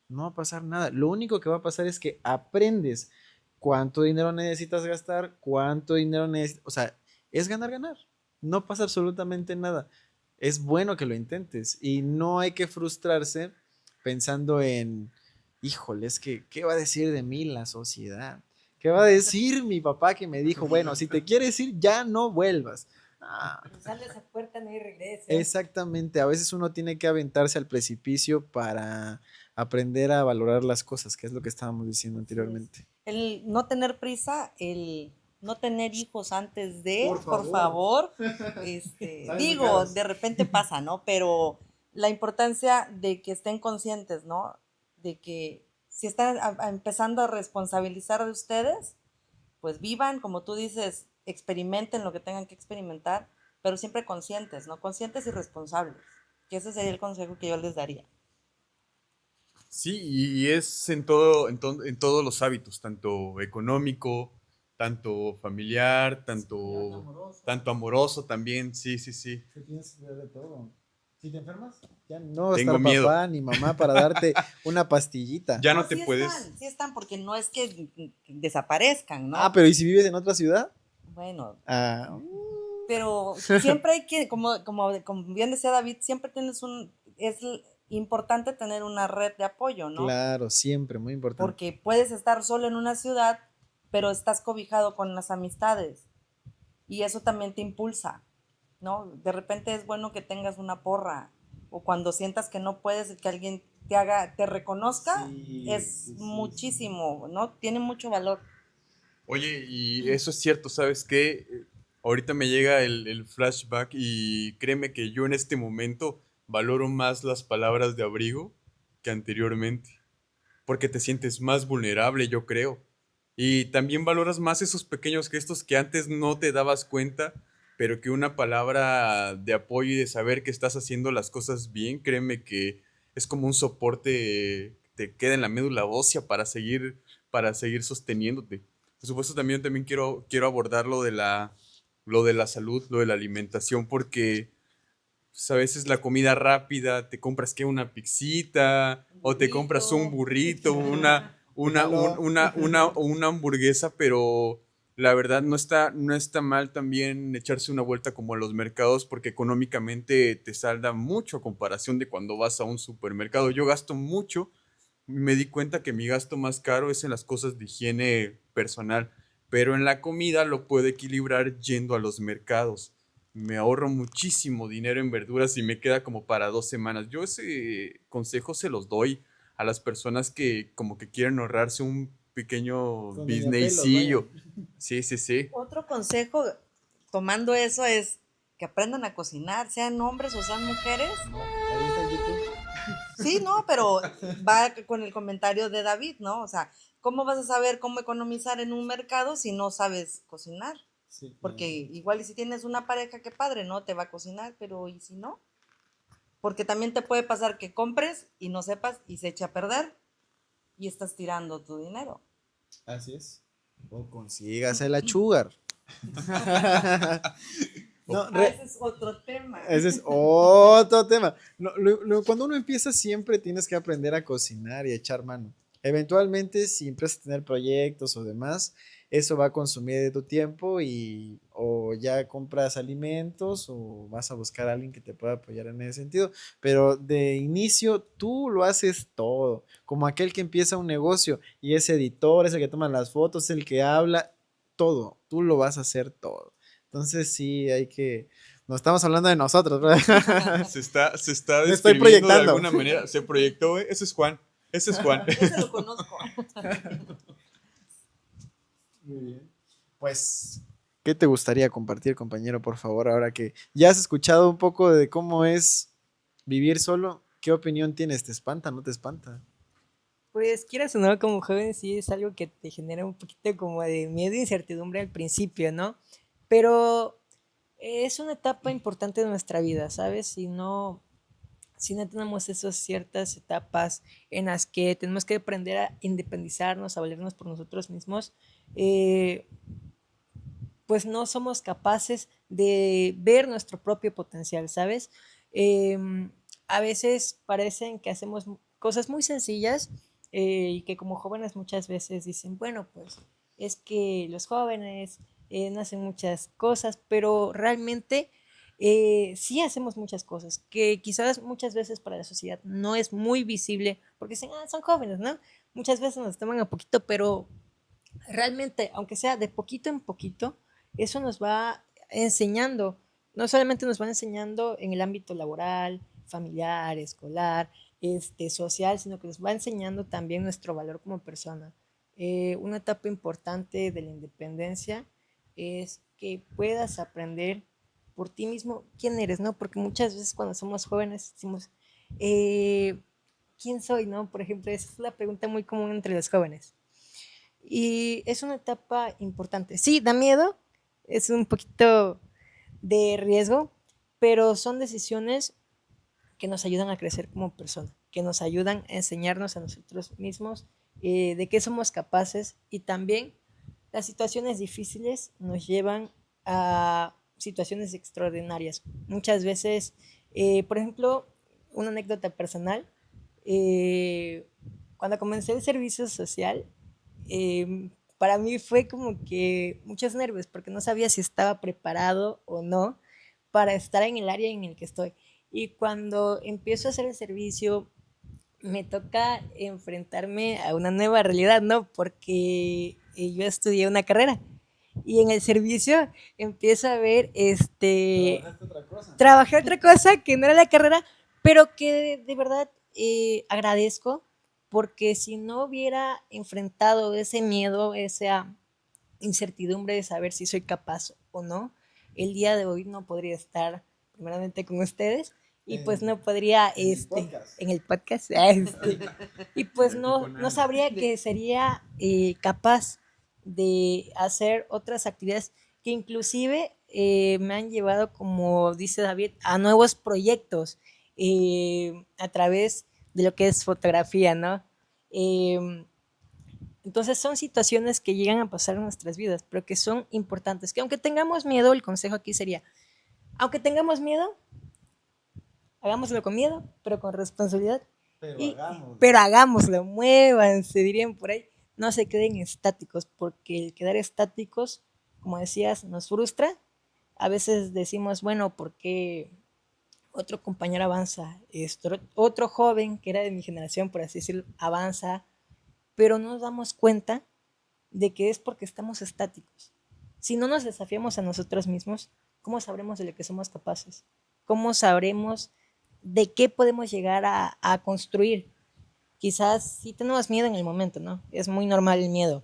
no va a pasar nada. Lo único que va a pasar es que aprendes cuánto dinero necesitas gastar, cuánto dinero necesitas. O sea, es ganar, ganar. No pasa absolutamente nada. Es bueno que lo intentes y no hay que frustrarse pensando en, híjole, es que, ¿qué va a decir de mí la sociedad? ¿Qué va a decir mi papá que me dijo, bueno, si te quieres ir, ya no vuelvas? Ah, Cruzar esa puerta no hay regreso. exactamente, a veces uno tiene que aventarse al precipicio para aprender a valorar las cosas, que es lo que estábamos diciendo Así es. anteriormente. El no tener prisa, el no tener hijos antes de, Por por favor, Salen muy digo, caros. de repente pasa, ¿no? Pero la importancia de que estén conscientes, ¿no? De que si están empezando a responsabilizar de ustedes, pues vivan, como tú dices, experimenten lo que tengan que experimentar, pero siempre conscientes, ¿no? Conscientes y responsables, que ese sería el consejo que yo les daría. Sí, y es en todo, en todos los hábitos, tanto económico, tanto familiar, tanto amoroso también, sí, sí, sí. Te tienes que cuidar de todo. Si te enfermas, ya no va a Tengo estar miedo. papá ni mamá para darte una pastillita. Ya No, no te puedes. sí están, porque no es que desaparezcan, Ah, ¿no? pero ¿y si vives en otra ciudad? Bueno, Ah, pero siempre hay que, como bien decía David, siempre importante tener una red de apoyo, ¿no? claro, siempre, muy importante. Porque puedes estar solo en una ciudad, pero estás cobijado con las amistades y eso también te impulsa, ¿no? De repente es bueno que tengas una porra o cuando sientas que no puedes, que alguien te reconozca, Sí, es sí, sí, muchísimo, ¿no? Tiene mucho valor. Oye, y eso es cierto, ¿sabes qué? Ahorita me llega el flashback y créeme que yo en este momento valoro más las palabras de abrigo que anteriormente, porque te sientes más vulnerable, yo creo. Y también valoras más esos pequeños gestos que antes no te dabas cuenta, pero que una palabra de apoyo y de saber que estás haciendo las cosas bien, créeme que es como un soporte, te queda en la médula ósea para seguir sosteniéndote. Por supuesto, también quiero abordar lo de la salud, lo de la alimentación, porque pues, a veces la comida rápida, te compras que una pixita o te compras un burrito, Búfalo. una hamburguesa, pero la verdad no está mal también echarse una vuelta como a los mercados porque económicamente te salda mucho a comparación de cuando vas a un supermercado. Yo gasto mucho, me di cuenta que mi gasto más caro es en las cosas de higiene personal, pero en la comida lo puedo equilibrar yendo a los mercados. Me ahorro muchísimo dinero en verduras y me queda como para 2 semanas. Yo ese consejo se los doy a las personas que como que quieren ahorrarse un pequeño Con doña Pelos, vaya. businessillo. Sí, sí, sí. Otro consejo, tomando eso, es que aprendan a cocinar, sean hombres o sean mujeres. No, ahí está YouTube. Sí, no, pero va con el comentario de David, ¿no? O sea, ¿cómo vas a saber cómo economizar en un mercado si no sabes cocinar? Sí, Porque igual y si tienes una pareja, qué padre, ¿no? Te va a cocinar, pero ¿y si no? Porque también te puede pasar que compres y no sepas y se echa a perder y estás tirando tu dinero. Así es. O consígase la sugar. No, Ese es otro tema. ese es otro tema. Cuando uno empieza siempre tienes que aprender a cocinar y a echar mano. Eventualmente, si empiezas a tener proyectos o demás, eso va a consumir de tu tiempo y o ya compras alimentos o vas a buscar a alguien que te pueda apoyar en ese sentido. Pero de inicio tú lo haces todo, como aquel que empieza un negocio y es editor, es el que toma las fotos, es el que habla, todo, tú lo vas a hacer todo. Entonces sí, hay que... No estamos hablando de nosotros, ¿verdad? Se está Me estoy describiendo de proyectando. alguna manera. Se proyectó, güey. Ese es Juan. Ese es Juan. Ese lo conozco. Muy bien. Pues, ¿qué te gustaría compartir, compañero, por favor? Ahora que ya has escuchado un poco de cómo es vivir solo, ¿qué opinión tienes? ¿Te espanta? ¿No te espanta? Pues quieras o no, como joven sí es algo que te genera un poquito como de miedo e incertidumbre al principio, ¿no? Pero es una etapa importante de nuestra vida, ¿sabes? Si no tenemos esas ciertas etapas en las que tenemos que aprender a independizarnos, a valernos por nosotros mismos, eh, pues no somos capaces de ver nuestro propio potencial, ¿sabes? Eh, a veces parecen que hacemos cosas muy sencillas y que como jóvenes muchas veces dicen, bueno, pues es que los jóvenes no hacen muchas cosas, pero realmente sí hacemos muchas cosas, que quizás muchas veces para la sociedad no es muy visible, porque dicen, son jóvenes, ¿no? Muchas veces nos toman a poquito, pero realmente, aunque sea de poquito en poquito, eso nos va enseñando, no solamente nos va enseñando en el ámbito laboral, familiar, escolar, social, sino que nos va enseñando también nuestro valor como persona. Una etapa importante de la independencia es que puedas aprender por ti mismo quién eres, ¿no? Porque muchas veces cuando somos jóvenes decimos, eh, ¿quién soy, no? Por ejemplo, esa es la pregunta muy común entre los jóvenes. Y es una etapa importante. Sí, da miedo, es un poquito de riesgo, pero son decisiones que nos ayudan a crecer como persona, que nos ayudan a enseñarnos a nosotros mismos de qué somos capaces y también las situaciones difíciles nos llevan a situaciones extraordinarias. Muchas veces, por ejemplo, una anécdota personal, eh, cuando comencé el servicio social, para mí fue como que muchos nervios porque no sabía si estaba preparado o no para estar en el área en el que estoy. Y cuando empiezo a hacer el servicio, me toca enfrentarme a una nueva realidad, ¿no? Porque yo estudié una carrera y en el servicio empiezo a ver, trabajé otra cosa que no era la carrera, pero que de verdad agradezco porque si no hubiera enfrentado ese miedo, esa incertidumbre de saber si soy capaz o no, el día de hoy no podría estar primeramente con ustedes y pues no podría, en el podcast, y pues no sabría que sería capaz de hacer otras actividades que inclusive me han llevado, como dice David, a nuevos proyectos a través de lo que es fotografía, ¿no? Entonces son situaciones que llegan a pasar en nuestras vidas, pero que son importantes, que aunque tengamos miedo, el consejo aquí sería, aunque tengamos miedo, hagámoslo con miedo, pero con responsabilidad. Pero hagámoslo, muévanse, dirían por ahí. No se queden estáticos, porque el quedar estáticos, como decías, nos frustra. A veces decimos, bueno, ¿por qué otro compañero avanza? Otro joven que era de mi generación, por así decirlo, avanza, pero no nos damos cuenta de que es porque estamos estáticos. Si no nos desafiamos a nosotros mismos, ¿cómo sabremos de lo que somos capaces? ¿Cómo sabremos de qué podemos llegar a construir? Quizás sí tenemos miedo en el momento, ¿no? Es muy normal el miedo.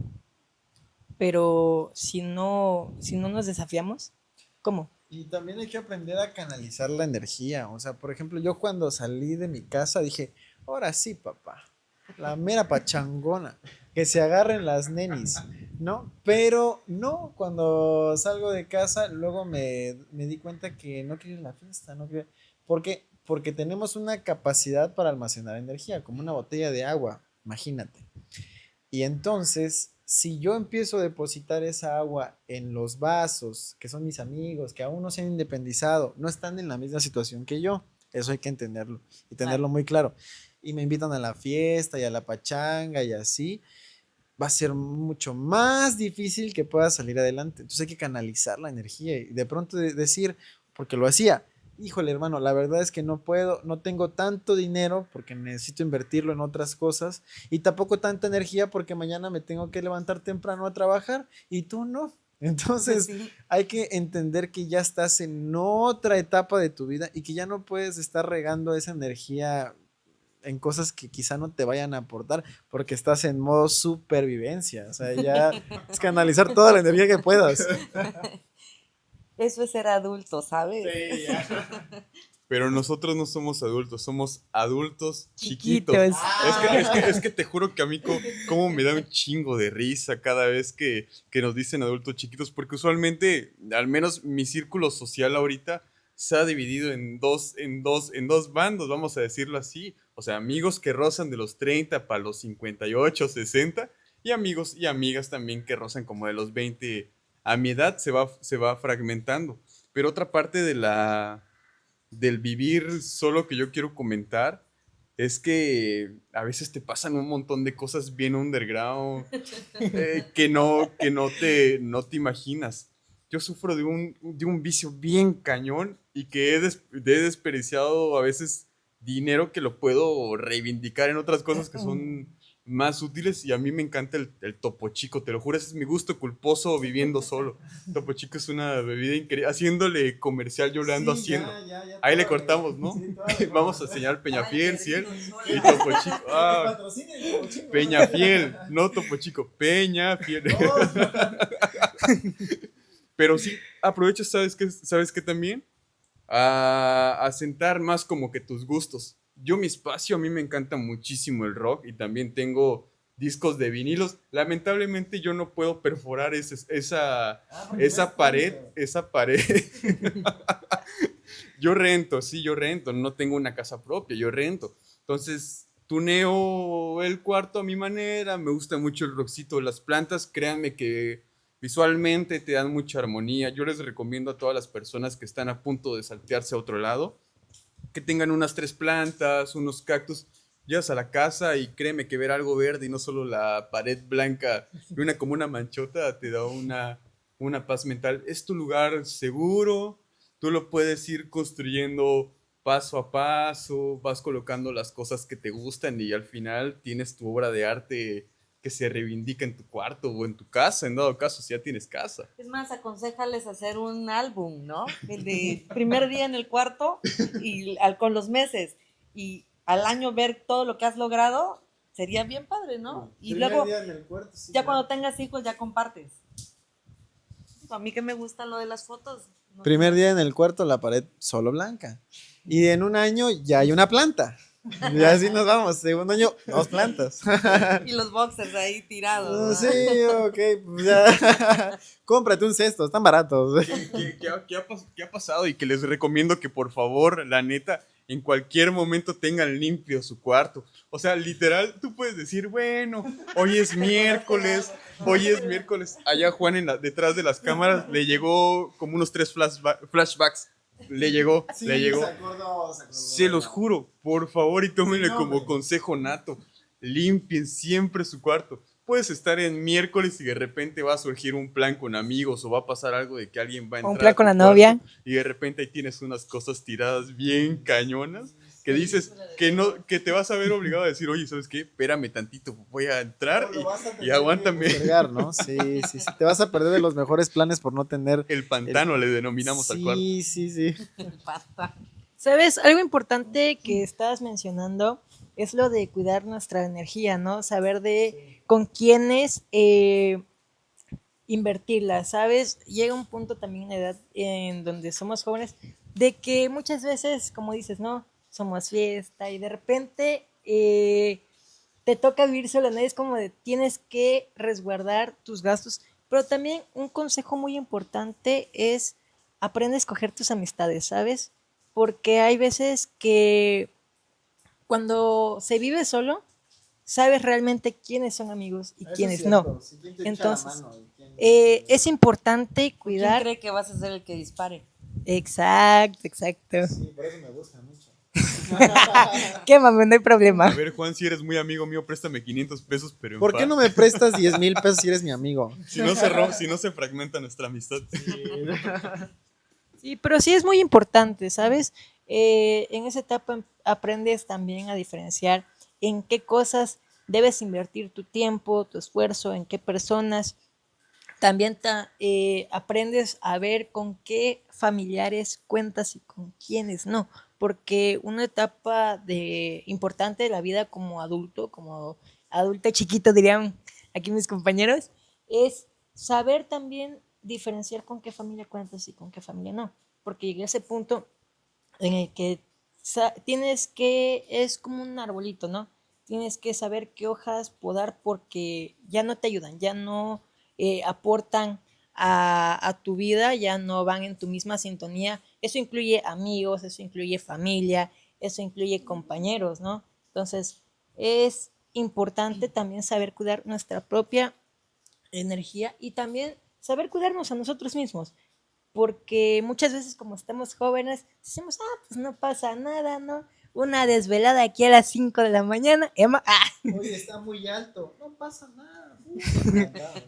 Pero si no nos desafiamos, ¿cómo? Y también hay que aprender a canalizar la energía. O sea, por ejemplo, yo cuando salí de mi casa dije, ahora sí, papá, la mera pachangona, que se agarren las nenis, ¿no? Pero no, cuando salgo de casa, luego me di cuenta que no quería ir a la fiesta, no quería... ¿Por qué? porque tenemos una capacidad para almacenar energía, como una botella de agua, imagínate. Y entonces, si yo empiezo a depositar esa agua en los vasos, que son mis amigos, que aún no se han independizado, no están en la misma situación que yo, eso hay que entenderlo y tenerlo muy claro. Y me invitan a la fiesta y a la pachanga y así, va a ser mucho más difícil que pueda salir adelante. Entonces hay que canalizar la energía y de pronto decir, porque lo hacía, híjole hermano, la verdad es que no puedo, no tengo tanto dinero porque necesito invertirlo en otras cosas y tampoco tanta energía porque mañana me tengo que levantar temprano a trabajar y tú no. Entonces Sí. hay que entender que ya estás en otra etapa de tu vida y que ya no puedes estar regando esa energía en cosas que quizá no te vayan a aportar porque estás en modo supervivencia. O sea, ya es canalizar toda la energía que puedas. Eso es ser adulto, ¿sabes? Sí, ya. Pero nosotros no somos adultos, somos adultos chiquitos. Chiquitos. Es que te juro que a mí como me da un chingo de risa cada vez que nos dicen adultos chiquitos, porque usualmente, al menos mi círculo social ahorita, se ha dividido en dos bandos, vamos a decirlo así. O sea, amigos que rozan de los 30 para los 58, 60, y amigos y amigas también que rozan como de los 20. A mi edad se va fragmentando. Pero otra parte del vivir solo que yo quiero comentar es que a veces te pasan un montón de cosas bien underground no te imaginas. Yo sufro de un vicio bien cañón y que he desperdiciado a veces dinero que lo puedo reivindicar en otras cosas que son más útiles y a mí me encanta el Topo Chico, te lo juro, ese es mi gusto culposo viviendo solo. Topo Chico es una bebida increíble, haciéndole comercial yo lo ando haciendo. Ahí le cortamos, ¿no? Vamos a enseñar Peñafiel, Ciel y Topo Chico. Ah, Peñafiel, no Topo Chico, Peñafiel. Pero sí, aprovecha, ¿sabes qué también? A sentar más como que tus gustos. Yo mi espacio, a mí me encanta muchísimo el rock y también tengo discos de vinilos. Lamentablemente yo no puedo perforar esa pared. Yo rento, sí, yo rento, no tengo una casa propia, yo rento. Entonces, tuneo el cuarto a mi manera, me gusta mucho el rockcito, las plantas, créanme que visualmente te dan mucha armonía. Yo les recomiendo a todas las personas que están a punto de saltearse a otro lado, que tengan unas 3 plantas, unos cactus. Llegas a la casa y créeme que ver algo verde y no solo la pared blanca y una como una manchota te da una paz mental. Es tu lugar seguro, tú lo puedes ir construyendo paso a paso, vas colocando las cosas que te gustan y al final tienes tu obra de arte que se reivindica en tu cuarto o en tu casa, en dado caso, si ya tienes casa. Es más, aconséjales hacer un álbum, ¿no? El de primer día en el cuarto y con los meses. Y al año ver todo lo que has logrado, sería bien padre, ¿no? Y luego, ya cuando tengas hijos, ya compartes. A mí que me gusta lo de las fotos. No Primer día en el cuarto, la pared solo blanca. Y en un año ya hay una planta. Y así nos vamos. Segundo año, 2 plantas. Y los boxers ahí tirados. Sí, ¿verdad? ok, pues ya. Cómprate un cesto, están baratos. ¿Qué ha pasado? Y que les recomiendo que por favor, la neta, en cualquier momento tengan limpio su cuarto. O sea, literal, tú puedes decir, bueno, hoy es miércoles. Allá Juan detrás de las cámaras le llegó como unos 3 flashbacks. Le llegó. Se acordó. Se los juro, por favor, y tómenle como consejo nato. Limpien siempre su cuarto. Puedes estar en miércoles y de repente va a surgir un plan con amigos o va a pasar algo de que alguien va a entrar Un plan a con tu la novia. cuarto y de repente ahí tienes unas cosas tiradas bien cañonas que dices que te vas a ver obligado a decir, oye, ¿sabes qué? Espérame tantito, voy a entrar y aguántame. ¿No? Sí. Te vas a perder de los mejores planes por no tener El pantano le denominamos al cuarto. Sí. ¿Sabes? Algo importante que estabas mencionando es lo de cuidar nuestra energía, ¿no? Saber de con quiénes invertirla, ¿sabes? Llega un punto también en la edad en donde somos jóvenes de que muchas veces, como dices, ¿no? Somos fiesta y de repente te toca vivir solo, ¿no? Es como de tienes que resguardar tus gastos, pero también un consejo muy importante es aprende a escoger tus amistades, ¿sabes? porque hay veces que cuando se vive solo, sabes realmente quiénes son amigos y quiénes no. Entonces, es importante ¿O quién cuidar. cree que vas a ser el que dispare? Exacto, exacto. Sí, por eso me gusta mucho. Quémame, no hay A problema. ver, Juan, si eres muy amigo mío, préstame 500 pesos, pero en ¿Por qué paz. no me prestas 10,000 pesos si eres mi amigo? Si no se fragmenta nuestra amistad. Sí, pero sí es muy importante, ¿sabes? En esa etapa aprendes también a diferenciar en qué cosas debes invertir tu tiempo, tu esfuerzo, en qué personas. También aprendes a ver con qué familiares cuentas y con quiénes no, porque una etapa importante de la vida como adulto chiquito dirían aquí mis compañeros, es saber también diferenciar con qué familia cuentas y con qué familia no, porque llegué a ese punto en el que es como un arbolito, ¿no? Tienes que saber qué hojas podar porque ya no te ayudan, ya no aportan a tu vida, ya no van en tu misma sintonía. Eso incluye amigos, eso incluye familia, eso incluye compañeros, ¿no? Entonces, es importante también saber cuidar nuestra propia energía y también saber cuidarnos a nosotros mismos porque muchas veces como estamos jóvenes, decimos, pues no pasa nada, ¿no? Una desvelada aquí a las 5 de la mañana, Emma, Oye, está muy alto. No pasa nada.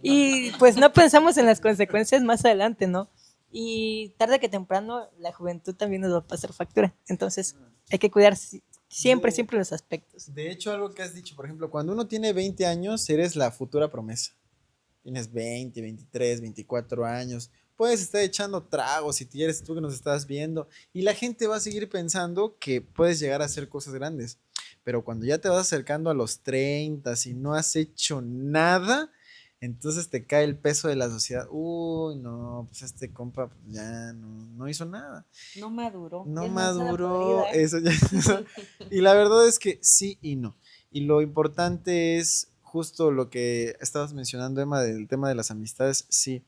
y pues no pensamos en las consecuencias más adelante, ¿no? Y tarde que temprano la juventud también nos va a pasar factura. Entonces hay que cuidar siempre, De, siempre los aspectos. de hecho, algo que has dicho, por ejemplo, cuando uno tiene 20 años, eres la futura promesa. Tienes 20, 23, 24 años. Puedes estar echando tragos si eres tú que nos estás viendo. Y la gente va a seguir pensando que puedes llegar a hacer cosas grandes. Pero cuando ya te vas acercando a los 30 y no has hecho nada, entonces te cae el peso de la sociedad. Uy, no, pues este compa pues ya no hizo nada. No maduro. No Es manzana maduró, podrida, ¿eh? eso ya. Y la verdad es que sí y no. Y lo importante es justo lo que estabas mencionando, Emma, del tema de las amistades. Sí,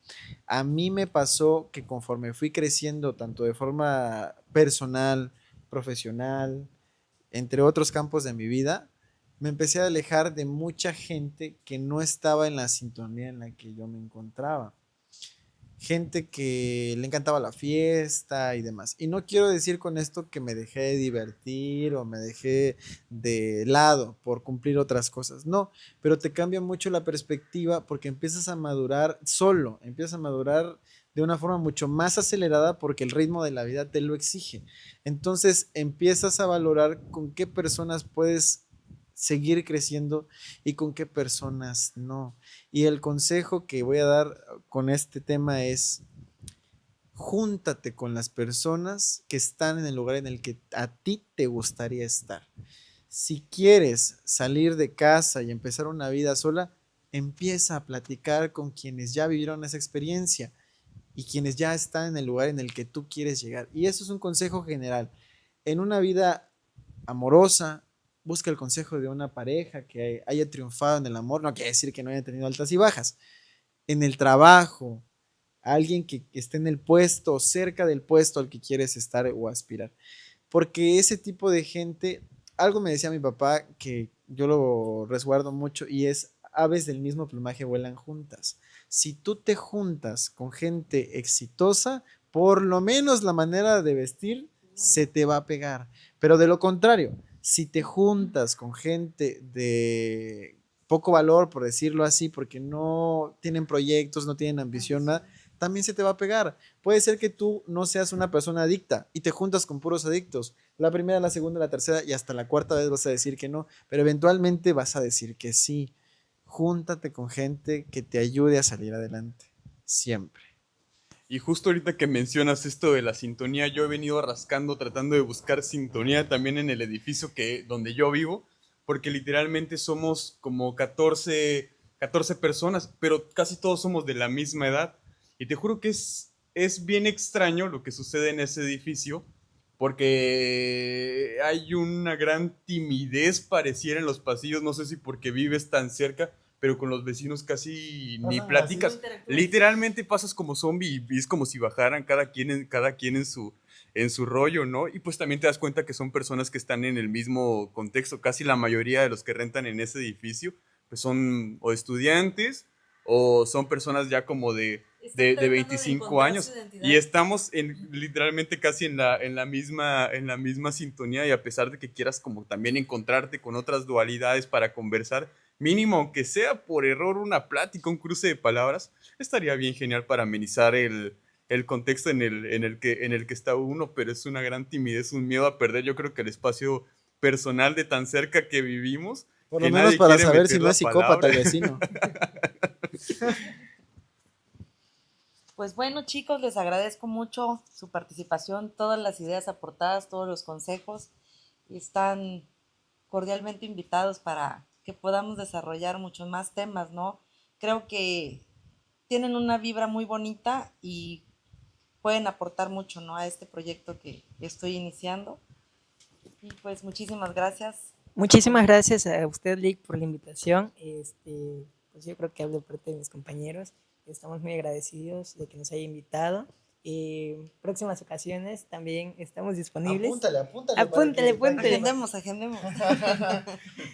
a mí me pasó que conforme fui creciendo, tanto de forma personal, profesional, entre otros campos de mi vida, me empecé a alejar de mucha gente que no estaba en la sintonía en la que yo me encontraba. Gente que le encantaba la fiesta y demás. Y no quiero decir con esto que me dejé de divertir o me dejé de lado por cumplir otras cosas. No, pero te cambia mucho la perspectiva porque empiezas a madurar solo, empiezas a madurar de una forma mucho más acelerada porque el ritmo de la vida te lo exige. Entonces empiezas a valorar con qué personas puedes seguir creciendo y con qué personas no. Y el consejo que voy a dar con este tema es, júntate con las personas que están en el lugar en el que a ti te gustaría estar. Si quieres salir de casa y empezar una vida sola, empieza a platicar con quienes ya vivieron esa experiencia y quienes ya están en el lugar en el que tú quieres llegar. Y eso es un consejo general. En una vida amorosa, busca el consejo de una pareja que haya triunfado en el amor, no quiere decir que no haya tenido altas y bajas. En el trabajo, alguien que esté en el puesto, cerca del puesto al que quieres estar o aspirar. Porque ese tipo de gente, algo me decía mi papá que yo lo resguardo mucho y es aves del mismo plumaje vuelan juntas. Si tú te juntas con gente exitosa, por lo menos la manera de vestir se te va a pegar. Pero de lo contrario, si te juntas con gente de poco valor, por decirlo así, porque no tienen proyectos, no tienen ambición, nada, también se te va a pegar. Puede ser que tú no seas una persona adicta y te juntas con puros adictos. La primera, la segunda, la tercera y hasta la cuarta vez vas a decir que no, pero eventualmente vas a decir que sí. Júntate con gente que te ayude a salir adelante. Siempre. Y justo ahorita que mencionas esto de la sintonía, yo he venido rascando, tratando de buscar sintonía también en el edificio donde yo vivo, porque literalmente somos como 14 personas, pero casi todos somos de la misma edad. Y te juro que es bien extraño lo que sucede en ese edificio, porque hay una gran timidez pareciera en los pasillos, no sé si porque vives tan cerca, pero con los vecinos casi ni Pasan platicas. así. Literalmente pasas como zombie y es como si bajaran cada quien en su rollo, ¿no? Y pues también te das cuenta que son personas que están en el mismo contexto. Casi la mayoría de los que rentan en ese edificio pues son o estudiantes o son personas ya como de 25 años y estamos literalmente casi en la misma sintonía y a pesar de que quieras como también encontrarte con otras dualidades para conversar, mínimo aunque sea por error una plática, un cruce de palabras, estaría bien genial para amenizar el contexto en el que está uno, pero es una gran timidez, un miedo a perder yo creo que el espacio personal de tan cerca que vivimos, Por lo que menos nadie para quiere saber si meter no la es psicópata palabra. el vecino. Pues bueno, chicos, les agradezco mucho su participación, todas las ideas aportadas, todos los consejos. Están cordialmente invitados para que podamos desarrollar muchos más temas, ¿no? Creo que tienen una vibra muy bonita y pueden aportar mucho, ¿no? A este proyecto que estoy iniciando. Y pues muchísimas gracias. Muchísimas gracias a usted, Lick, por la invitación. Pues yo creo que hablo por parte de mis compañeros. Estamos muy agradecidos de que nos haya invitado. Próximas ocasiones también estamos disponibles. Apúntale Apúntale, apúntale. Agendemos, agendemos.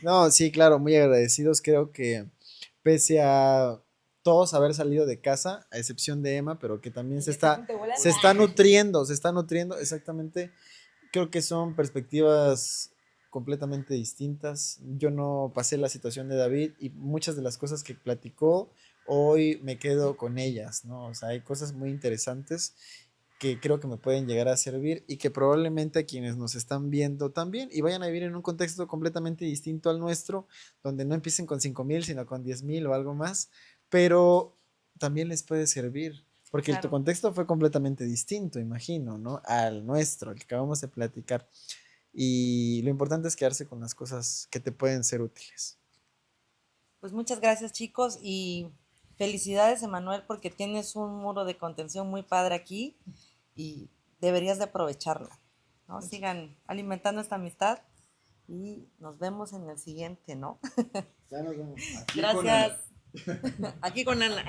No, sí, claro, muy agradecidos. Creo que pese a todos haber salido de casa, a excepción de Emma, pero que también se está nutriendo, exactamente. Creo que son perspectivas completamente distintas. Yo no pasé la situación de David y muchas de las cosas que platicó, hoy me quedo con ellas, ¿no? O sea, hay cosas muy interesantes que creo que me pueden llegar a servir y que probablemente a quienes nos están viendo también y vayan a vivir en un contexto completamente distinto al nuestro, donde no empiecen con 5,000, sino con 10,000 o algo más, pero también les puede servir, porque tu Claro. contexto fue completamente distinto, imagino, ¿no? Al nuestro, el que acabamos de platicar. Y lo importante es quedarse con las cosas que te pueden ser útiles. Pues muchas gracias, chicos, y felicidades, Emanuel, porque tienes un muro de contención muy padre aquí y deberías de aprovecharlo, ¿no? Sigan alimentando esta amistad y nos vemos en el siguiente, ¿no? Ya nos vemos. Aquí con Ana. Gracias. Aquí con Ana.